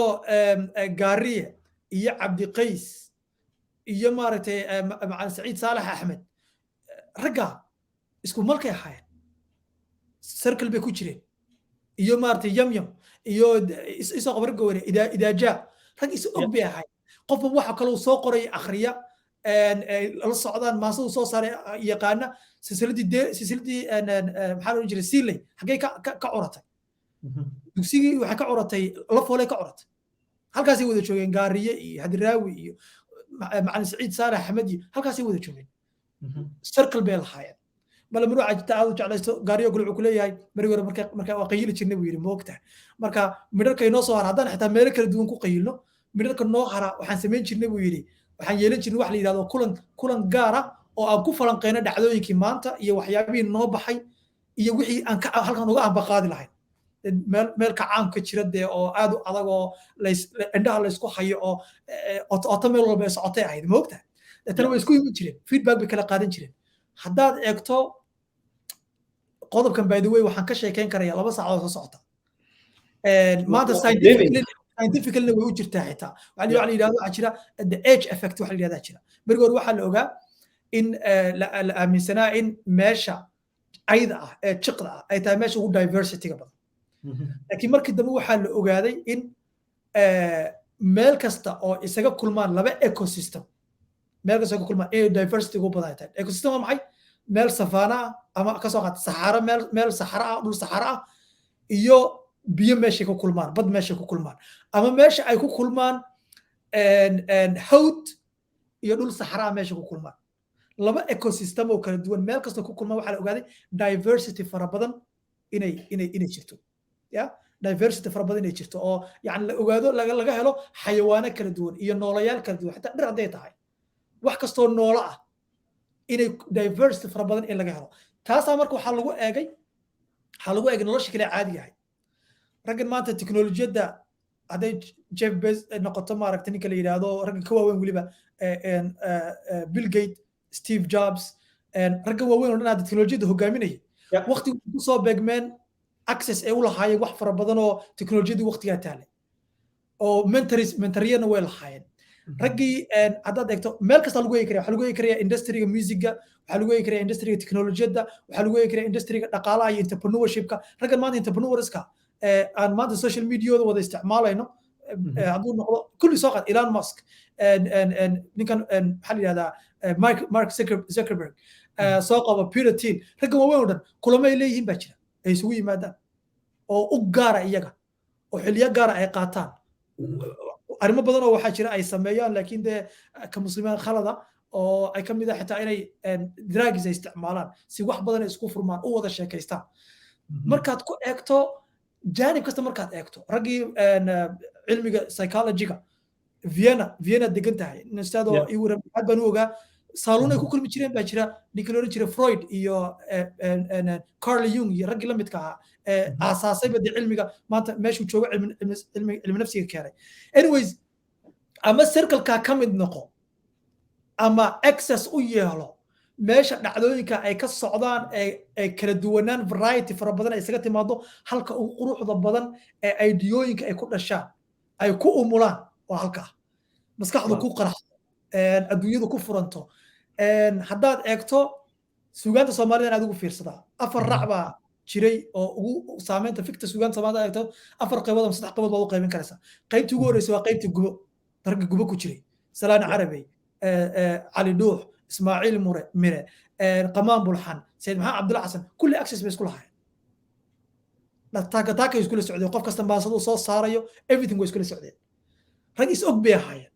gaariye iyo cabdi qays iyo maaragtay macalin saciid saalax axmed ragga isku malkay ahaayeen circle bay ku jireen iyo maaragtay yamyam iyo isoo qabar gowre idaaja rag is og bay ahaayeen qofba waxa kale uu soo qoray akhriya la socdaan maasadu soo saaray yaqaana silsiladii maxaa loo jiray siilay xaggay ka curatay dugsigii waxay ka curatay la foolay ka curatay halkaasay wada joogeen gaariye iyo hadraawi iyo macalin saciid saalax axmed iyo halkaasay wada joogeen circle bay lahaayeen bal maruu cajta aad u jeclaysto gaariyo kale wuxuu ku leeyahay mari hore marka waa qayli jirnay buu yiri moogta marka midharka inoo soo har haddaan xitaa meelo kala duwan ku qayilno midharka noo hara waxaan samayn jirnay buu yiri waxaan yeelan jirnay wax la yiraahdo kulan gaar ah oo aan ku falanqeyno dhacdooyinkii maanta iyo waxyaabihii noo baxay iyo wixii aan halkan uga ambaqaadi lahayn meel ka caamka jira dee oo aad u adag oo indhaha la isku hayo oo oto meel walba ay socotay ahayd moogta tan way isku yimi jireen feedback bay kala qaadan jireen haddaad eegto qodobkan by the way waxaan ka sheekeyn karayaa 2 saacadood soo socota maanta scientifically way u jirtaa xitaa waxa la yiraahdo waxa jira the age effect waxa la yiraahdaa jira barigoor waxa la ogaa in la aaminsanaa in meesha ayda ah ee jiqda ah ay tahay meesha ugu diversity-ga badan laakiin markii dambe waxaa la ogaaday in meel kasta oo isaga kulmaan laba ecosystem meel kasta oo kulmaan ee diversity ugu badan tahay ecosystem waa maxay meel safaana ama ka soo qaad saxara meel saxara ah dhul saxara ah iyo biyo meesha ku kulmaan bad meesha ku kulmaan ama meesha ay ku kulmaan hawd iyo dhul saxara ah meesha ku kulmaan laba ecosystem oo kala duwan meel kasta ku kulmaan waxa la ogaaday diversity fara badan inay jirto ya diversity fara badan inay jirto oo yani la ogaado laga helo xayawaano kala duwan iyo noolayaal kala duwan xataa dhir hadday tahay wax kastoo noolo ah inay diversity fara badan in laga helo taasaa marka waxaa lagu eegay nolosha kale caadiga ahay raggan maanta teknolojiyadda hadday Jeff Bezos noqoto maaragtay ninka la yidhaahdo raggan ka waaweyn weliba Bill Gates Steve Jobs raggan waaweyn oo dhan hadda teknolojiyadda hogaaminaya waqtigu ku soo beegmeen access ay u lahaayeen wax fara badan oo teknolojiyadda waqtigaa taalay oo mentoriyana way lahaayeen raggii haddaad eegto meel kasta lagu eegi karaya waxaa lagu eegi karaya industriga musiga waxaa lagu eegi karaya industriga teknolojiyadda waxaa lagu eegi karaya industriga dhaqaalaha iyo entrepreneurshipka raggan maanta entrepreneurska aan maanta social mediada wada isticmaalayno hadduu noqdo kulli soo qaad Elon Musk ninkan maxaa la yidhahdaa Mark Zuckerberg soo qaba Peter Thiel raggan waaweyn oo dhan kulamo ay leeyihiin baa jira ay isugu yimaadaan oo u gaara iyaga oo xilliyo gaara ay qaataan arrimo badan oo waxaa jira ay sameeyaan laakiin dee ka muslimiin khalada oo ay ka mid ah xitaa inay drugs ay isticmaalaan si wax badan ay isku furmaan u wada sheekaystaan markaad ku eegto jaanib kasta markaad eegto raggii cilmiga psychology-ga Vienna degan tahay instaado aad baan u ogaa saaluun ay ku kulmi jireen baa jira ninkii la odhan jiray Freud iyo Carl Jung iyo raggii la midka ahaa aasaasayba dee cilmiga maanta meeshuu joogo cilmi nafsiga keenay anyways ama circle-kaa ka mid noqo ama access u yeelo meesha dhacdooyinka ay ka socdaan ay kala duwanaan variety fara badan ay isaga timaado halka ugu quruxda badan ee aidiyooyinka ay ku dhashaan ay ku umulaan waa halkaa maskaxdu ku qaraxdo adduunyadu ku furanto haddaad eegto suugaanta Soomaaliyeed aad ugu fiirsadaa afar rac baa jiray oo ugu saameynta fikta suugaanta Soomaaliyeed eegto afar qaybood ama saddex qaybood baad u qaybin karaysaa qaybtii ugu horreysay waa qaybtii gubo darga gubo ku jiray Salaan Carabi Ali Dhuux Ismaaciil Mire Qamaan Bulxan Sayid Maxamed Cabdulla Xasan kulli access bay isku lahaayeen taaka isku la socday qof kasta baasad uu soo saarayo everything way isku la socdeen rag is og bay ahaayeen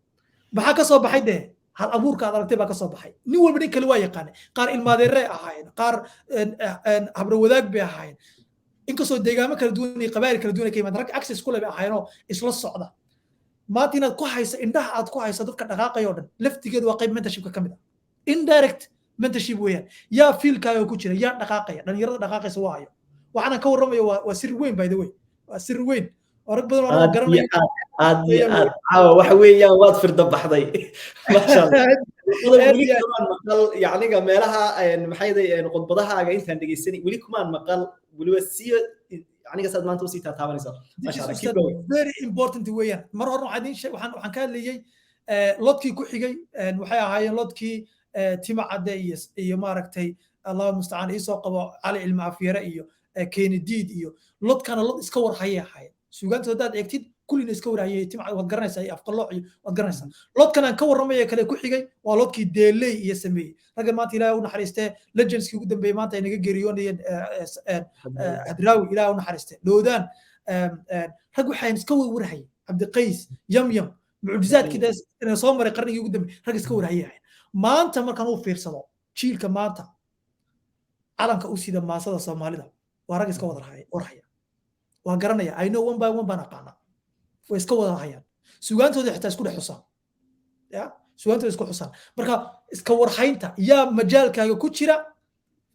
maxaa ka soo baxay dee hal abuurka aad aragtay baa ka soo baxay nin walba nin kale waa yaqaanay qaar ilmaadeerey ahaayeen qaar habro wadaag bay ahaayeen inkastoo deegaamo kala duwan iyo qabaa'il kala duwan ay ka yimaadeen rag access ku leh bay ahaayeen oo isla socda maanta inaad ku hayso indhaha aad ku hayso dadka dhaqaaqaya oo dhan laftigeedu waa qayb mentorshipka ka mid ah indirect mentorship weeyaan yaa fiilkaaga ku jira yaa dhaqaaqaya dhalinyarada dhaqaaqaysa waa hayo waxaan ka warramayo waa sir weyn by the way waa sir weyn oo rag badan oo garanaya aad waxa weeyaan waad firda baxday masha Allah yacniga meelaha maxay qodbadahaaga intaan dhageysanay weli kumaan maqal weliba si aniga saad maanta u sii taataabanaysaa masha Allah keep going very important weeyaan mar hore waxaan ka hadlayay lodkii ku xigay waxay ahaayeen lodkii timacade iyo maaragtay Allah musta'an isoo qabo cali ilma afyara iyo Kennedy iyo lodkana lod iska war hayay ahaayeen suugaanta hadaad eegtid kullina iska warayay timacade waad garanaysaa afqalooc iyo waad garanaysaa lodkan aan ka warramaya kale ku xigay waa lodkii deelay iyo sameeyay raggan maanta Ilaahay u naxariistay legendskii ugu dambeeyay maanta ay naga geeriyoonayeen hadraawi Ilaahay u naxariistay doodaan rag waxaan iska warhayay Cabdiqays Yamyam mucjizaadkii inay soo maray qarnigii ugu dambeeyay rag iska warhayay maanta markaan uu fiirsado jiilka maanta calanka u sida maasada Soomaalida waa rag iska warhaya waa garanaya I know one by one baan aqaana way iska wada hayaan suugaantooda xitaa isku dhex xusaan ya suugaantooda isku xusaan marka iska warhaynta yaa majaalkaaga ku jira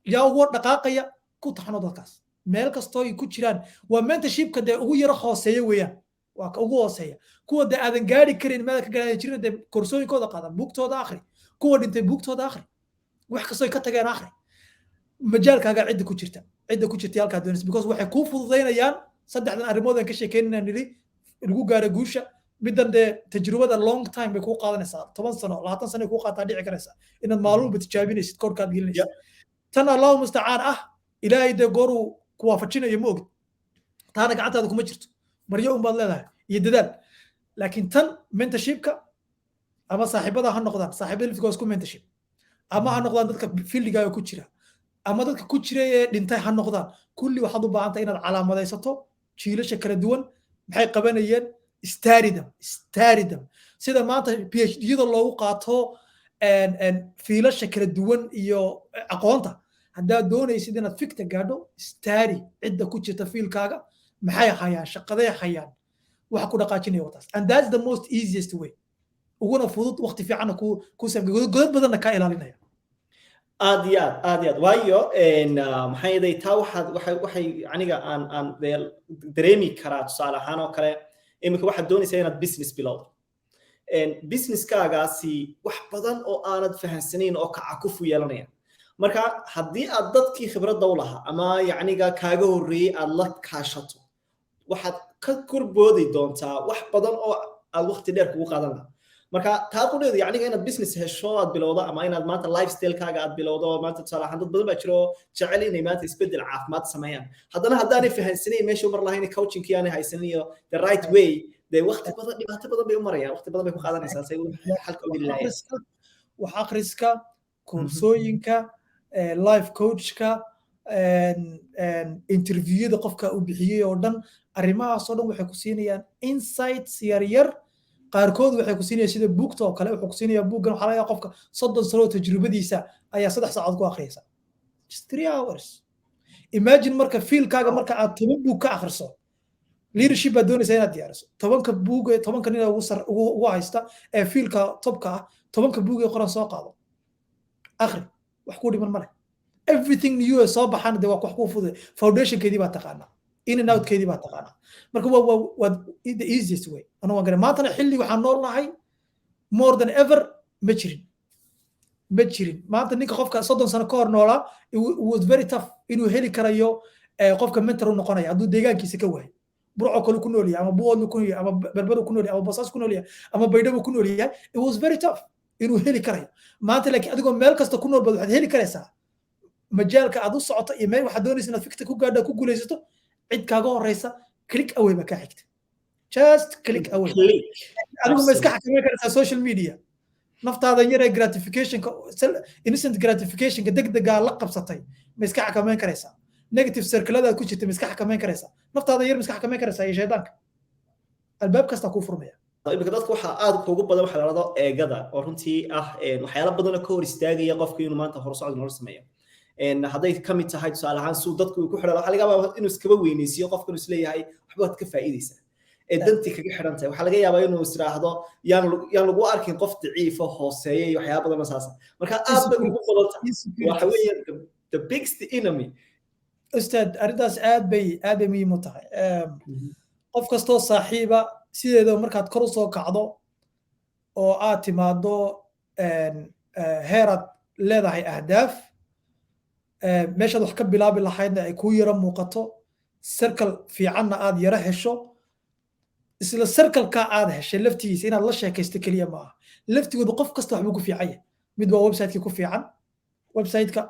yaa ugu dhaqaaqaya ku taxano dadkaas meel kastoo ay ku jiraan waa mentorshipka dee ugu yara hooseeya weeyaan waa ka ugu hooseeya kuwa dee aadan gaari karin meel ka gaari jirin dee koorsooyinkooda qaadan buugtooda akhri kuwa dhintay buugtooda akhri wax kastoo ay ka tageen akhri majaalkaaga cidda ku jirta halkaa doonaysa because waxay kuu fududaynayaan saddexdan arrimood aan ka sheekeynayna nidhi lagu gaaro guusha middan dee tajrubada long time bay kuu qaadanaysaa 10 sano 20 sano kuu qaataa dhici karaysaa inaad maalmuba tijaabinaysid koorkaad gelinaysid tan allahu mustacaan ah ilaahay dee gooruu ku waafajinayo ma ogid taana gacantaada kuma jirto maryo un baad leedahay iyo dadaal laakiin tan mentorshipka ama saaxiibada ha noqdaan saaxiibada laftigood isku mentorship ama ha noqdaan dadka fiildigaaga ku jira ama dadka ku jira ee dhintay ha noqdaan kulli waxaad u baahan tahay inaad calaamadaysato jiilasha kala duwan maxay qabanayeen staridam sida maanta PhD-yada loogu qaato fiilasha kala duwan iyo aqoonta haddaad doonaysid inaad fikta gaadho stari cidda ku jirta fiilkaaga maxay hayaan shaqaday hayaan waxa ku dhaqaajinaya wataas and that's the most easiest way uguna fudud waqti fiican ku sabga godad badanna ka ilaalinaya aad iyo aad waayo maxay yaday taa waxay aniga aan dareemi karaa tusaale ahaan oo kale imika waxaad doonaysaa inaad business bilowdo businesskaagaasi wax badan oo aanad fahansanayn oo kacakufu yeelanaya marka haddii aad dadkii khibradda u lahaa ama yacniga kaaga horreeyey aad la kaashato waxaad ka korboodi doontaa wax badan oo aad waqti dheer kugu qaadan lahaa marka taa qudheedu yacniga inaad business hesho aad bilowdo ama inaad maanta lifestyle-kaaga aad bilowdo maanta tusaale ahaan dad badan baa jiro jecel inay maanta isbeddel caafimaad sameeyaan haddana haddaanay fahansanayn meesha mar lahayn coachingkii aanay haysanin iyo the right way dee waqti badan dhibaato badan bay u marayaan waqti badan bay ku qaadanaysaa say xalka u dilaayaan wax akhriska koorsooyinka life coachka interviewada qofka uu bixiyey oo dhan arrimahaas oo dhan waxay ku siinayaan insights yar qaarkood waxay ku siinayaan sida buugta oo kale wuxuu ku siinayaa buuggan waxaa laga qofka 30 sano tajribadiisa ayaa 3 saacadood ku akhriyaysa just 3 hours imagine marka fiilkaaga marka aad 10 buug ka akhriso leadership baad doonaysaa inaad diyaariso 10ka buug 10ka nin ugu haysta ee fiilka topka ah 10ka buug ee qoran soo qaado akhri wax ku dhiman male everything new soo baxana de wax ku fududay foundationkeedii baa taqaana in and out keedii baa taqaana marka waa the easiest way ana waan garan maanta xilli waxaan nool nahay more than ever ma jirin maanta ninka qofka 30 sano ka hor noolaa it was very tough inuu heli karayo qofka mentor u noqonayo hadduu deegaankiisa ka waayo burco kale ku nool yahay ama buuqood ku nool yahay ama berbero ku nool yahay ama basaas ku nool yahay ama baydhabo ku nool yahay it was very tough inuu heli karayo maanta laakiin adigoo meel kasta ku nool baad waxaad heli karaysaa majaalka aad u socoto iyo meel waxaad doonaysaa inaad fikta ku gaadho ku guulaysato cid kaaga horeysa click away ba ka xigta just click away adigu ma iska xakameyn kartaa social media naftaada yar ee gratification instant gratification degdega la qabsatay ma iska xakameyn karaysaa negative circle-ada ku jirta ma iska xakameyn karaysaa naftaada yar ma iska xakameyn karaysaa iyo shaydaanka albaab kasta ku furmaya imika dadka waxaa aad ugu badan waxa la dhahdo eegada oo runtii ah waxyaalo badan oo ka hor istaagaya qofku inuu maanta horsocod nolol sameeyo hadday ka mid tahay tusaale ahaan suu dadku ku xidhan waxaa laga yaabaa inuu iskaba weynaysiyo qofku inuu isleeyahay waxba waad ka faa'iidaysaa dantii kaga xidhan tahay waxaa laga yaabaa inuu israahdo yaan lagu arkin qof daciifo hooseeya iyo waxyaaba badan oo saasa marka aad bay ugu badan tahay waxa weeye the biggest enemy ustaad arrintaas aad bay muhiim u tahay qof kastoo saaxiiba sideeda markaad kor u soo kacdo oo aad timaado heeraad leedahay ahdaaf meeshaad wax ka bilaabi lahaydna ay kuu yaro muuqato circle fiicanna aad yaro hesho isla circle-ka aad heshay laftigiisa inaad la sheekaysto keliya ma aha laftigooda qof kasta waxbuu ku fiican yahay mid waa website-kii ku fiican website-ka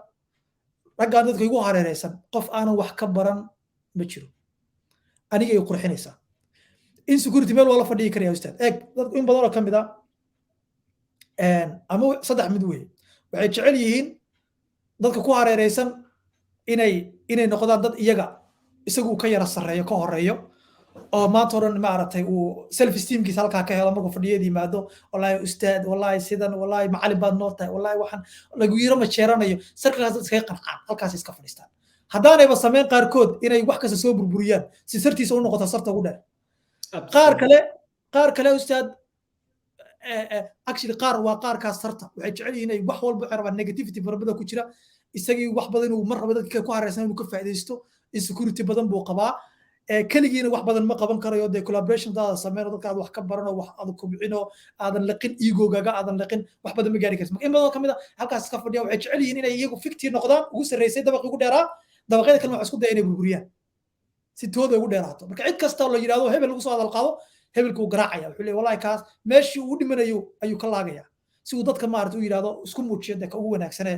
raggaan dadka igu hareereysan qof aanan wax ka baran ma jiro aniga ay qurxinaysaa insecurity meel waa la fadhigi karaya ustaad eeg dad in badan oo ka mid ah ama 3 mid weeye waxay jecel yihiin dadka ku hareereysan inay noqdaan dad iyaga isagu ka yara sarreeyo ka horeeyo oo maanta oran ma aragtay uu self esteemkiisa halkaa ka helo markuu fadhiyada yimaado wallahi ustaad wallahi sidan wallahi macallin baad noo tahay wallahi waxaan lagu yiro ma jeeranayo sarkaas iska qancaan halkaas iska fadhiistaan haddaanayba sameyn qaarkood inay wax kasta soo burburiyaan si sartiisa u noqoto sarta ugu dheer qaar kale ustaad actually qaar waa qaarkaas sarta waxay jecel yihiin inay wax walba rabaan negativity farabada ku jira isagii wax badan inuu mar rabo dadka ku hareersan inuu ka faa'iideysto insecurity badan buu qabaa kaligiina wax badan ma qaban karayo de collaboration daada sameeyo dadka aad wax ka barano wax aad kubcino aadan laqin ego-gaaga aadan laqin wax badan ma gaari kartid marka in badan kamid ah halkaas iska fadhiya waxay jecel yihiin inay iyagu fikti noqdaan ugu sareysay dabaq ugu dheeraa dabaqyada kale wax isku day inay burburiyaan si tooda ugu dheeraato marka cid kasta oo la yiraahdo hebel lagu soo hadal qaado hebelku garaacaya wuxuu leeyahay wallahi kaas meeshii uu dhimanayo ayuu ka laagaya si uu dadka maarata u yiraahdo isku muujiyo dadka ugu wanaagsan ee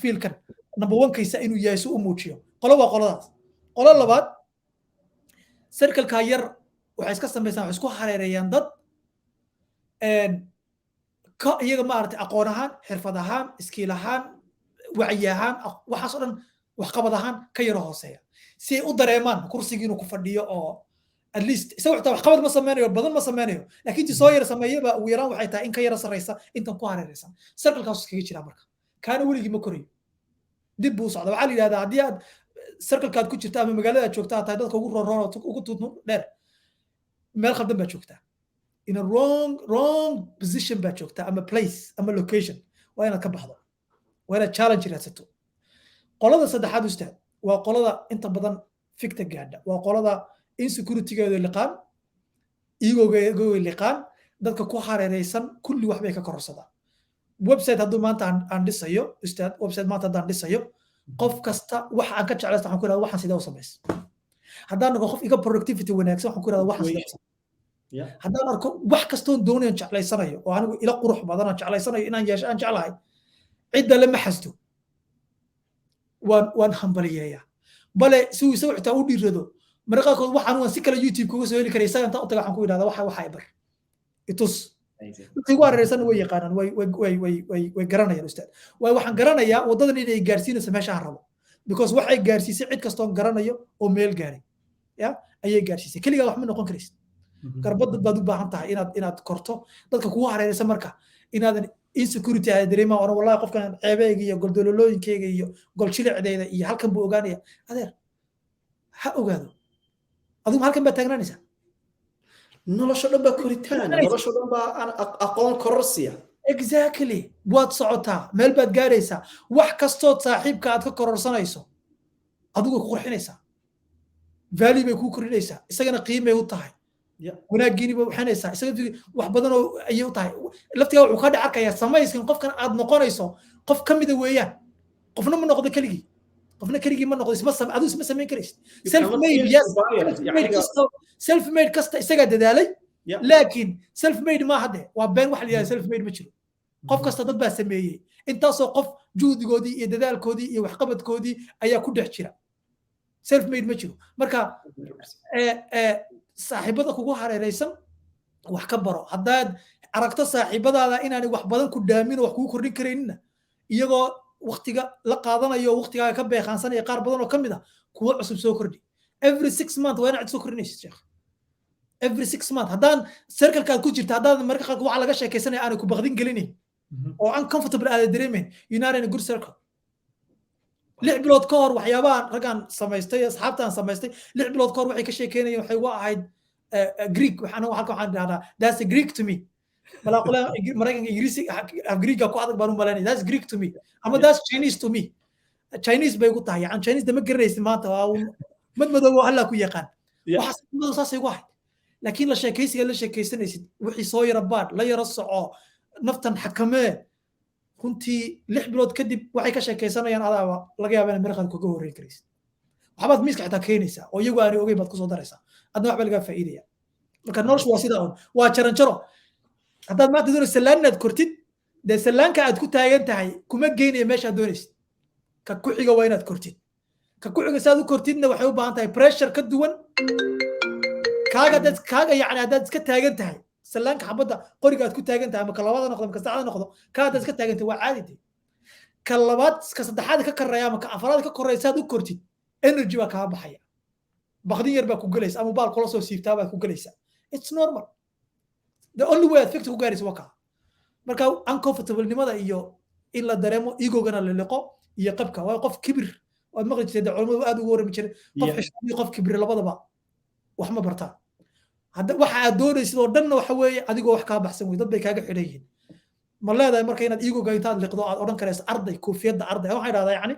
fiilkan number 1 kaysa inuu yahay si uu muujiyo qolada qoladaas qolo labaad circle-ka yar waxay iska sameeyaan isku hareereeyaan dad ka iyaga maarata aqoon ahaan xirfad ahaan skill ahaan wacyi ahaan waxaas oo dhan wax qabad ahaan ka yar hooseeya si ay u dareemaan kursiga inuu ku fadhiyo oo at least isagu xitaa wax qabad ma sameynayo badan ma sameynayo laakiin soo yar sameeyaba ugu yaraan waxay tahay in ka yar sareysa intan ku hareeraysan circle-kaas iskaga jira marka kaana weligii ma korayo dib buu socdaa waxaa la yidhahdaa haddii aad circle-kaad ku jirta ama magaalada joogtaa tahay dadka ugu roon ugu tuutnu dheer meel khaldan baa joogtaa in a wrong position baa joogtaa ama place ama location waa inaad ka baxdo waa inaad challenge raadsato qolada saddexaad ustaad waa qolada inta badan fikta gaadha waa qolada insecurity-geeda liqaan iyagoo liqaan dadka ku hareeraysan kulli wax bay ka kororsadaan website hadduu maanta aan dhisayo ustaad website maanta haddaan dhisayo qof kasta waxa aan ka jeclaysta waxaan ku ihahda waxaan sidee u samays haddaan arko qof iga productivity wanaagsan waxaan ku ihahda waxaan sidee u samays haddaan arko wax kastoon doonayan jeclaysanayo oo anigu ila qurux badan aan jeclaysanayo inaan yeesho aan jeclahay cidda lama xasdo waan hambaliyeeyaa bale si uu isagu xitaa u dhiirado marka qaarkood waxaan waan si kale youtube kuga soo heli karay isaga intaan u taga waxaan ku idhahdaa waxa ibar itus dadkii ugu hareeraysan way yaqaanaan way garanayaan ustaad waayo waxaan garanayaa waddadan inay gaarsiinayso meesha aan rabo because waxay gaarsiisay cid kastoon garanayo oo meel gaaray ya ayay gaarsiisay keligaa wax ma noqon karaysid garbadad baad u baahan tahay inaad korto dadka kugu hareeraysan marka inaadan insecurity ay dareemaan oo wallahi qofkan ceebeyga iyo goldololooyinkeyga iyo goljilicdeeda iyo halkan buu ogaanaya adeer ha ogaado adigu halkan baa taagnaanaysaa nolosha dhan baa koritaan nolosha dhan baa aqoon kororsiya exactly waad socotaa meel baad gaaraysaa wax kastood saaxiibka aad ka kororsanayso adigu ku qurxinaysaa value bay kuu kordhinaysaa isagana qiimay u tahay wanaagiini bay waxanaysaa isaga wax badan oo ayay u tahay laftigaa wuxuu ka dhacarkayaa samayskan qofkan aad noqonayso qof ka mida weeyaan qofna ma noqdo keligii qofna keligii ma noqdo aduu isma samayn karaysid self made kasta isagaa dadaalay laakiin self made ma hadde waa been waxa la yidhahda self made ma jiro qof kasta dad baa sameeyey intaasoo qof juhdigoodii iyo dadaalkoodii iyo waxqabadkoodii ayaa ku dhex jira self made ma jiro marka saaxiibada kugu hareeraysan wax ka baro haddaad aragto saaxiibadaada inaanay wax badan ku dhaamin oo wax kugu kordhin karaynina iyagoo waqtiga la qaadanayo oo waqtigaaga ka beeqaansanaya qaar badan oo ka mid ah kuwa cusub soo kordhi every 6 months waa inaad soo kordhinaysid sheekh every 6 months haddaan circle-kaad ku jirta haddaan marka qaarka waxa laga sheekaysanaya aanay ku baqdin gelinayn oo uncomfortable aada dareemayn you're not in a good circle 6 bilood ka hor waxyaabahan raggaan samaystay asxaabtaan samaystay 6 bilood ka hor waxay ka sheekeynayeen waxay uga ahayd Greek waxaan dhahdaa that's a Greek to me balaa qola maraykanka ingiriisi Greek-ga ku adag baan u malaynaya that's Greek to me ama that's Chinese to me Chinese bay ugu tahay yani Chinese dama garanaysid maanta waa madmadow halla ku yaqaan waxaas madmadow saasay ugu ahayd laakiin la sheekaysiga la sheekaysanaysid wixii soo yara baadh la yara soco naftan xakamee runtii 6 bilood kadib waxay ka sheekaysanayaan adaaba laga yaabaa in marqad kuga horeyn karaysid waxbaad miiska xitaa keenaysaa oo iyagu aanay ogeyn baad kusoo daraysaa adna waxba laga faa'iidaya marka noloshu waa sidaa un waa jaranjaro haddaad maanta doonaysa sallaan inaad kortid dee sallaanka aad ku taagan tahay kuma geynaya meesha aad doonaysid ka ku xiga waa inaad kortid ka ku xiga saad u kortidna waxay u baahan tahay pressure ka duwan kaaga yacni haddaad iska taagan tahay sallaanka xabadda qoriga aad ku taagan tahay ama ka labaada noqdo ama ka saddexaada noqdo ka haddaad iska taagan tahay waa caadi tahay ka labaad ka saddexaad ka koreeya ama ka afaraad ka koreeya saad u kortid energy baa kaa baxaya baqdin yar baa ku galaysa ama baal kula soo siibtaa baad ku galaysa it's normal the only way aad fikta ku gaaraysa waa kaa marka uncomfortable nimada iyo in la dareemo egogana la liqo iyo qabka waa qof kibir waad maqli jirtay culimadu aad ugu warami jiray qof xishmad qof kibir labadaba wax ma bartaa hadda waxa aad doonaysid oo dhanna waxa weeye adigoo wax kaa baxsan wey dad bay kaaga xidhan yihiin ma leedahay marka inaad egoga intaad liqdo aad odhan karaysa arday koofiyadda arday waxay dhahdaa yacni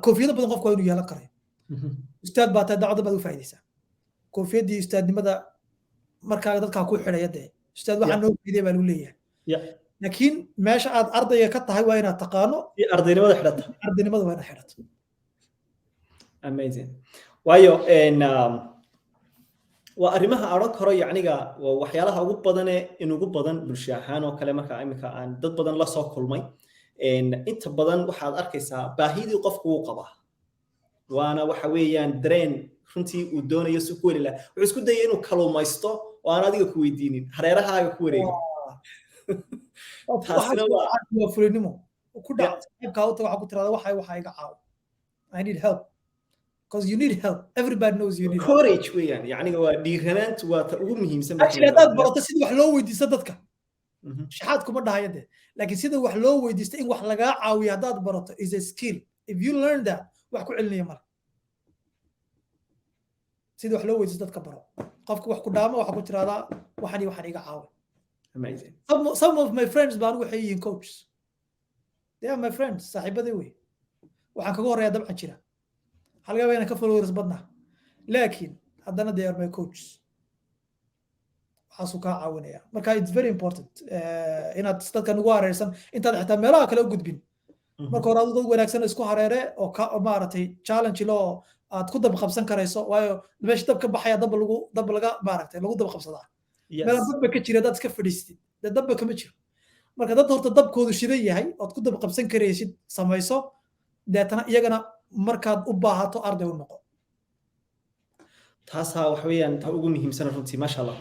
koofiyada badan qofku waa inuu yeelan karayo ustaad baa tahay dacwada baad u faa'iidaysaa koofiyadii ustaadnimada markaaga dadkaa ku xidhaya dee ustaad waxaa noo faa'iidaya baa lagu leeyahay laakiin meesha aad ardayga ka tahay waa inaad taqaano ardaynimada xidhata ardaynimada waa inaad xidhato amazing waayo waa arrimaha aran karo yacniga waa waxyaalaha ugu badan ee inugu badan bulsho ahaan oo kale marka imika aan dad badan la soo kulmay inta badan waxaad arkaysaa baahidii qofku uu qabaa waana waxa weeyaan dareen runtii uu doonayo si ku weli lahaa wuxuu isku dayay inuu kaluumaysto oo aan adiga ku weydiinin hareerahaaga ku wareegin taasina waa fulinimo ku dhac saaxiibkaa u taga waxa ku tirada waxa iga caawo I need help because you need help everybody knows you need courage weeyaan yacniga waa dhiiranaantu waa ta ugu muhiimsan actually hadaad barato sidii wax loo weydiisto dadka shaxaad kuma dhahayo dee laakiin sida wax loo weydiisto in wax lagaa caawiyo haddaad barato is a skill if you learn that wax ku celinaya male sida wax loo weydiisto dadka baro qofka wax ku dhaamo waxa ku tiradaa waxaan iga caawi amazing some of my friends baan waxay yihiin coaches they are my friends saaxiibaday wey waxaan kaga horeeyaa dabcan jira halgaa bayna ka followers badnaa laakiin haddana they are my coaches waxaasuu kaa caawinaya marka it's very important inaad dadka nagu hareersan intaad xitaa meelaha kale u gudbin marka hore adu dad wanaagsan isku hareere oo maaragtay challenge loo aad ku dab qabsan karayso waayo meesha dab ka baxaya dab laga maaragtay lagu dab qabsadaa meel dabba ka jira dad iska fadhiistid dabba kama jiro marka dad horta dabkoodu shidan yahay ood ku dab qabsan karaysid samayso deetana iyagana markaad u baahato arday u noqo taasaa waxa weeyaan ta ugu muhiimsan runtii maasha allah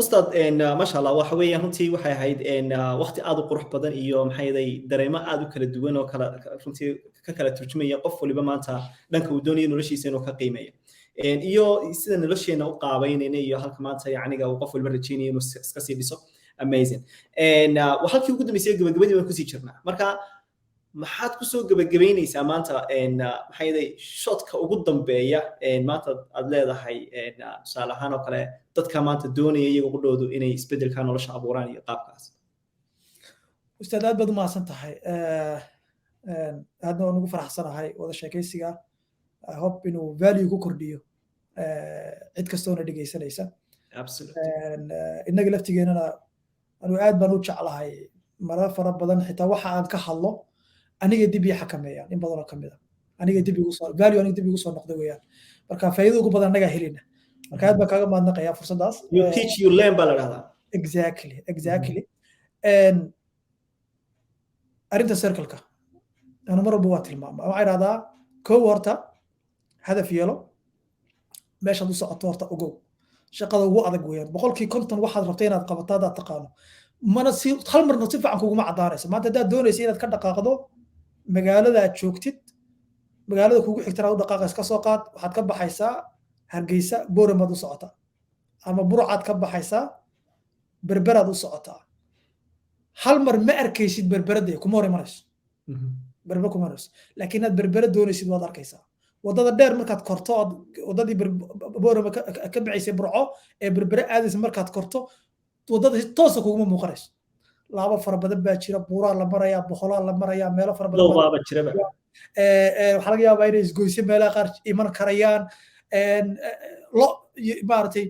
ustaad maasha allah waxa weeyaan runtii waxay ahayd waqti aad u qurux badan iyo maxay yahay dareemo aad u kala duwan oo kala runtii ka kala turjumaya qof waliba maanta dhanka uu doonayo noloshiisa inuu ka qiimeeyo iyo sida nolosheena u qaabaynayna iyo halka maanta yacniga uu qof waliba rajaynayo inuu iska sii dhiso amazing waa halkii ugu dambeysay gabagabadii waan kusii jirnaa marka maxaad ku soo gabagabaynaysaa maanta maxay yahay shotka ugu dambeeya maanta aad leedahay tusaale ahaan oo kale dadka maanta doonaya iyaga u dhowdo inay isbedelka nolosha abuuraan iyo qaabkaas ustaad aad baad u mahadsan tahay aadna waan ugu faraxsanahay wada sheekaysiga hope inuu value ku kordhiyo cid kastoona dhegaysanaysa innaga laftigeenana anuu aad baan u jeclahay marar fara badan xitaa waxa aan ka hadlo aniga dib ii xakameeyaan in badan oo kamid ah aniga dib igu soo value aniga dib igu soo noqday weeyaan marka faa'iido ugu badan anaga helina marka aad baan kaaga mahadnaqayaa fursadaas you teach you learn baa la dhahdaa exactly arrinta circle-ka ana mar walba waa tilmaama waxaa idhahdaa kow horta hadaf yeelo meeshaad u socoto horta ogow shaqada ugu adag weeyaan 50% waxaad rabtay inaad qabato hadaad taqaano mana si hal marna si fiican kuguma cadaanayso maanta hadaad doonaysa inaad ka dhaqaaqdo magaalada aad joogtid magaalada kugu xigtana u dhaqaaqays ka soo qaad waxaad ka baxaysaa hargeysa booramaad u socotaa ama burcaad ka baxaysaa berberaad u socotaa hal mar ma arkaysid berberada kuma hor imanayso berber kuma imanayso laakiin aad berbera doonaysid waad arkaysaa wadada dheer markaad korto wadadii boorama ka baxaysay burco ee berbere aadaysa markaad korto wadada si toosa kuguma muuqanayso laabo fara badan baa jira buuraa la marayaa boqolaa la marayaa meelo fara badan waxaa laga yaabaa inay isgoysyo meelaha qaar iman karayaan lo maaragtay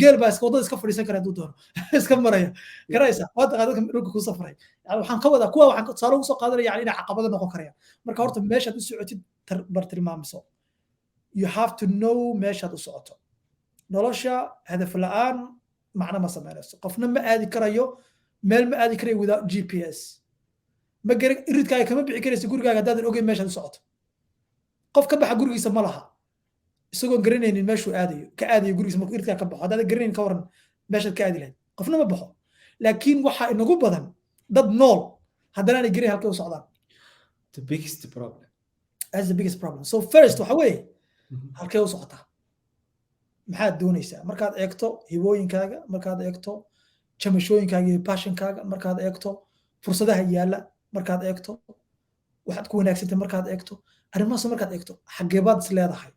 geel baa wadada iska fadhiisan kara hadduu doono iska maraya garaysa waa taqaa dadka dhulka ku safray yani waxaan ka wadaa kuwa waxaan tusaale ugu soo qaadanaya yani inay caqabado noqon karayaan marka horta meeshaad u socotid bar tilmaamiso you have to know meeshaad u socoto nolosha hadaf la'aan macna ma samaynayso qofna ma aadi karayo meel ma aadi karayo without GPS ma garan iridkaaga kama bixi karaysa gurigaaga haddaadan ogeyn meeshaad u socoto qof ka baxa gurigiisa ma laha isagoon garanaynin meeshuu aadayo gurigiisa markuu iridkaa ka baxo haddaadan garanaynin ka waran meeshaad ka aadi lahayd qofna ma baxo laakiin waxaa inagu badan dad nool haddana aanay garanay halkay u socdaan the biggest problem that's the biggest problem so first waxa weeye halkay u socotaa maxaad doonaysaa markaad eegto hibooyinkaaga markaad eegto jamashooyinkaaga iyo passionkaaga markaad eegto fursadaha yaalla markaad eegto waxaad ku wanaagsantay markaad eegto arrimahaas markaad eegto xageebaad is leedahay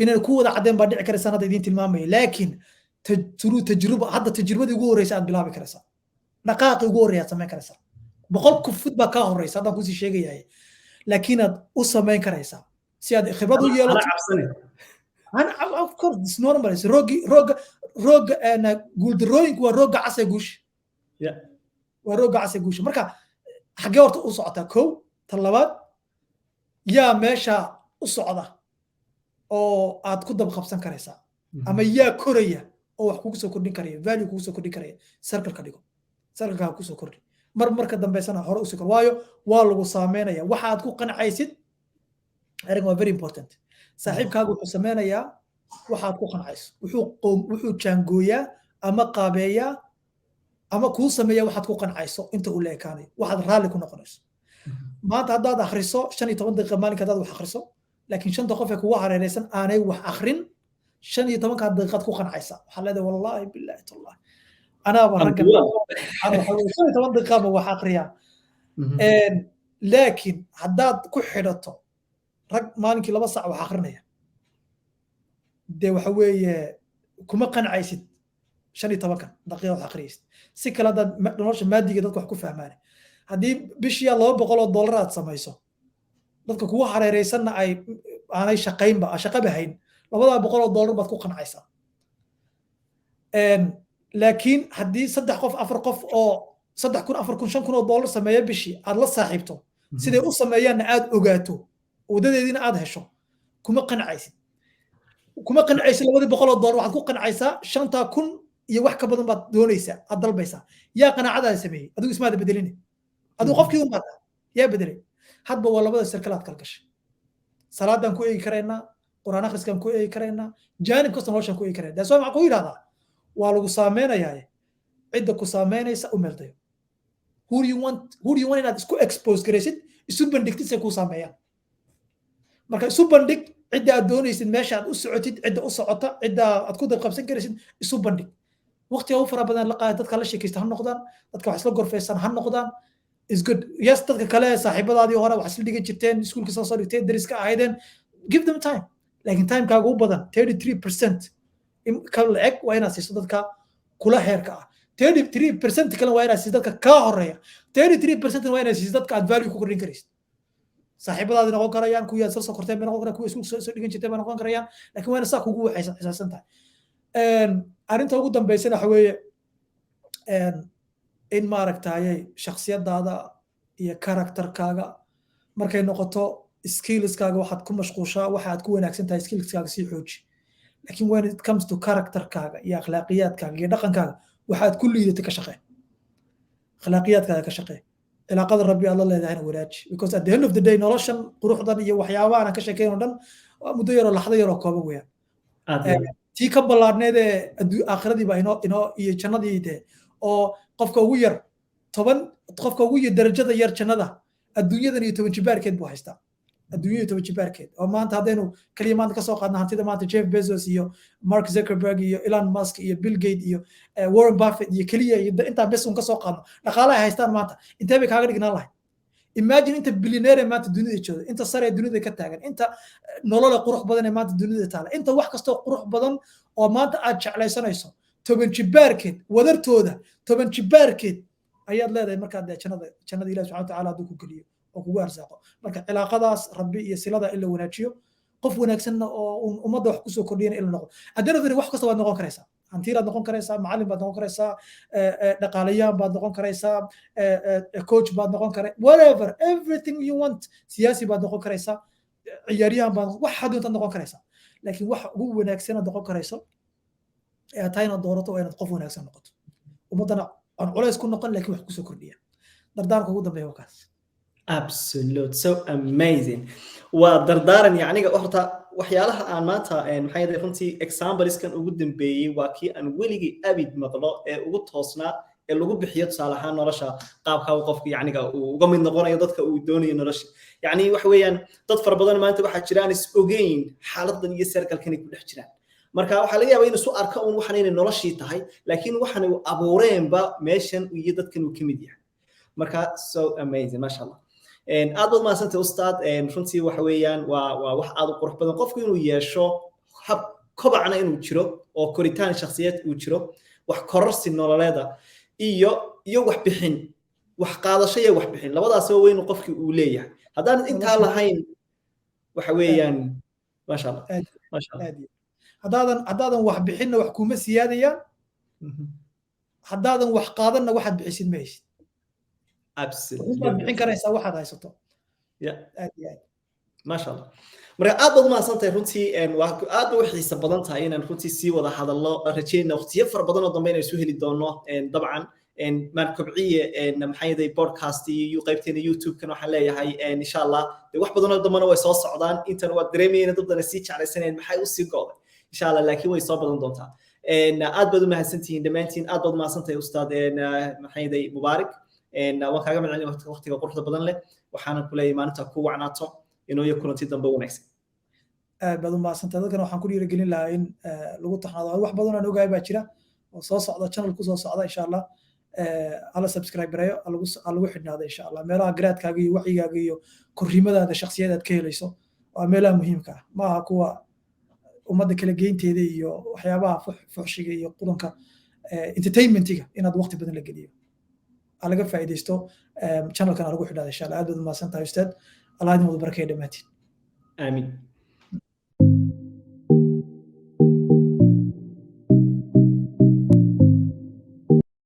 inay ku wada caddeen baa dhici karaysaa hadda idiin tilmaamaya laakiin hadda tajribadii ugu horreysa aad bilaabi karaysaa dhaqaaqii ugu horreeya aad samayn karaysaa 100 kufud baa kaa horreysa haddaan kusii sheegayahay laakiin aad u samayn karaysaa si aad khibrad u yeelato of course it's normal it's roga guuldarooyinku waa roga cas ee guusha waa roga cas ee guusha marka xaggee horta u socotaa kow tan labaad yaa meesha u socda oo aad ku dab qabsan karaysaa ama yaa koraya oo wax kugu soo kordhin karaya value kugu soo kordhin karaya circle ka dhigo circle ka ku soo kordhi marka dambeysana hore u sii kor waayo waa lagu saameynaya waxaad ku qancaysid arrin waa very important saaxiibkaagu wuxuu sameynayaa waxaad ku qancayso wuxuu jaangooyaa ama qaabeeyaa ama kuu sameeyaa waxaad ku qancayso inta uu la ekaanayo waxaad raalli ku noqonayso maanta haddaad akhriso 15 daqiiqo maalinka haddaad wax akhriso laakiin 5 qof ee kugu hareeraysan aanay wax akhrin 15 daqiiqaad ku qancaysa waxaa leedahay wallaahi billaahi tallaah anaa baraka ana waxa 15 daqiiqo ma wax akhriya laakiin haddaad ku xidhato rag maalinkii 2 saac wax akhrinaya de waxa weeye kuma qancaysid 15 daqiiqo wax akhriyaysid si kala dad nolosha maadiga dadku wax ku fahmaan haddii bishii $200 aad samayso dadka kugu hareeraysanna ay aanay shaqaynba shaqaba hayn $200 baad ku qancaysaa laakiin haddii 3 qof 4 qof oo 3,000 4,000 $5,000 sameeya bishii aad la saaxiibto siday u sameeyaanna aad ogaato wadadeediina aad hesho kuma qancaysid $200 waxaad ku qancaysaa 5,000 iyo wax ka badan baad doonaysaa aad dalbaysaa yaa qanaacadaada sameeyey adigu ismaada bedelini adigu qofkii u maata yaa bedelay hadba waa labada sirkalaad kala gashay salaadaan ku eegi karaynaa quraan akhriskaan ku eegi karaynaa jaanib kasta noloshaan ku eegi karaynaa daasoo maxaa ku yidhahdaa waa lagu saameynayaa cidda ku saameynaysa u meeldayo who do you want inaad isku expose garaysid isu bandhigtid say kuu saameeyaan marka isu bandhig cidda aad doonaysid meesha aad u socotid cidda u socota cidda aad ku qabsan karaysid isu bandhig waqtiga u fara badan la qaada dadka la sheekaysta ha noqdaan dadka wax isla gorfeysan ha noqdaan is good yes dadka kale saaxiibadaadii hore wax isla dhigan jirteen iskuulka soo dhigteen dariska ahaydeen give them time laakiin timekaaga u badan 33% ka lacag waa inaad siiso dadka kula heerka ah 33% kale waa inaad siiso dadka kaa horeeya 33% waa inaad siiso dadka aad value ku kordhin karaysid saaxiibadaadi noqon karayaan kuwii aad soo korteen bay noqon karayaan kuwii iskuulka soo dhigan jirteen bay noqon karayaan laakiin waa inaad saa kugu waxaysan tahay arrinta ugu dambeysana waxa weeye in maaragtayay shakhsiyadaada iyo karakterkaaga markay noqoto skillskaaga waxaad ku mashquushaa waxaad ku wanaagsan tahay skillskaaga sii xooji laakiin when it comes to karakterkaaga iyo akhlaaqiyaadkaaga iyo dhaqankaaga waxaad ku liidatay ka shaqee akhlaaqiyaadkaaga ka shaqee cilaaqada rabbi aad la leedahayna wanaaji because at the end of the day noloshan quruxdan iyo waxyaabaha aan ka sheekeyn oo dhan muddo yaroo laxdo yaroo kooban weeyaan tii ka ballaadhneed ee aakhiradiiba inoo iyo jannadii de oo qofka ugu yar darajada yar jannada adduunyadan iyo 10 jibaarkeed buu haystaa adduunyada 10 jibaarkeed oo maanta haddaynu kaliya maanta ka soo qaadna hantida maanta Jeff Bezos iyo Mark Zuckerberg iyo Elon Musk iyo Bill Gates iyo Warren Buffett iyo kaliya intaa bes un ka soo qaadno dhaqaalaha haystaan maanta intee bay kaaga dhignaan lahayd imagine inta billionaire maanta dunida jooga inta sare dunida ka taagan inta nolol qurux badan ee maanta dunida taala inta wax kasto qurux badan oo maanta aad jeclaysanayso 10 jibaarkeed wadartooda 10 jibaarkeed ayaad leedahay marka jannada Ilaahay subhanahu wa ta'ala ku geliyo oo kugu arsaaqo marka cilaaqadaas rabbi iyo silada in la wanaajiyo qof wanaagsan oo ummadda wax ku soo kordhiyana in la noqdo adeerada wax kasta waad noqon karaysaa hantiiraad noqon karaysaa macallin baad noqon karaysaa dhaqaalayahan baad noqon karaysaa coach baad noqon karaysaa whatever everything you want siyaasi baad noqon karaysaa ciyaaryahan baad waxaad doontaa noqon karaysaa laakiin wax ugu wanaagsan aad noqon karayso ee tayna doorato waa inaad qof wanaagsan noqoto ummadana aan culays ku noqon laakiin wax ku soo kordhiya dardaarka ugu dambeeya waa kaas absolute so amazing waa dardaaran yacniga horta waxyaalaha aan maanta maxay yahay runtii exampleskan ugu dambeeyay waa kii aan weligii abid maqlo ee ugu toosnaa ee lagu bixiyo tusaale ahaan nolosha qaabka qofka yacniga uu uga mid noqonayo dadka uu doonayo nolosha yacni wax weeyaan dad fara badan maanta waxaa jiraan is ogeyn xaaladan iyo circle-kan ay ku dhex jiraan marka waxaa laga yaabaa inuu soo arko un waxaan inay noloshii tahay laakiin waxaan uu abuureenba meeshan iyo dadkan uu ka mid yahay marka so amazing masha Allah aad baad maasantay ustaad runtii waxa weeyaan waa wax aad u qurux badan qofku inuu yeesho hab kobacna inuu jiro oo koritaan shakhsiyeed uu jiro wax kororsi nololeeda iyo wax bixin wax qaadasho iyo wax bixin labadaas waa weyn qofkii uu leeyahay haddaan intaa lahayn waxa weeyaan masha Allah haddaadan wax bixinna wax kuma siyaadayaan haddaadan wax qaadanna waxaad bixisid ma haysid absolutely waxaad bixin karaysaa waxaad haysato maasha allah marka aad baad umahadsantahay runtii waa aad u xiisa badan tahay inaan runtii sii wada hadallo rajayna waqtiyo fara badan oo dambe inaan isu heli doono dabcan maan kobciye maxay yahay podcast iyo qaybteena YouTube-kan waxaan leeyahay insha Allah wax badan oo dambana way soo socdaan intan waa dareemayeen dadana sii jeclaysaneen maxay u sii go'day insha Allah laakiin way soo badan doontaa aad baad u mahadsantihiin dhamaantiin aad baad u mahadsantahay ustaad maxay yahay Mubaarak waan kaaga macalin waqtiga quruxda badan leh waxaan ku leeyahay maalinta ku wacnaato inuu iyo kulanti dambe wanaagsan aad baad u mahadsantahay dadkan waxaan ku dhiirigelin lahaa in lagu taxnaado wax badan oo ogaay baa jira oo soo socda channel ku soo socda insha Allah ala subscribe gareeyo lagu xidhnaado insha Allah meelaha garaadkaaga iyo wacigaaga iyo korriimadaada shakhsiyadeed ka helayso waa meelaha muhiimka ah maaha kuwa ummadda kala geynteeda iyo waxyaabaha fuxshiga iyo qudanka entertainmentiga inaad waqti badan la geliyo laga faa'iideysto channelkan lagu xidhnaado insha Allah aad baad u mahadsantahay ustaad Allah idin wada barakeeyo dhammaantiin aamin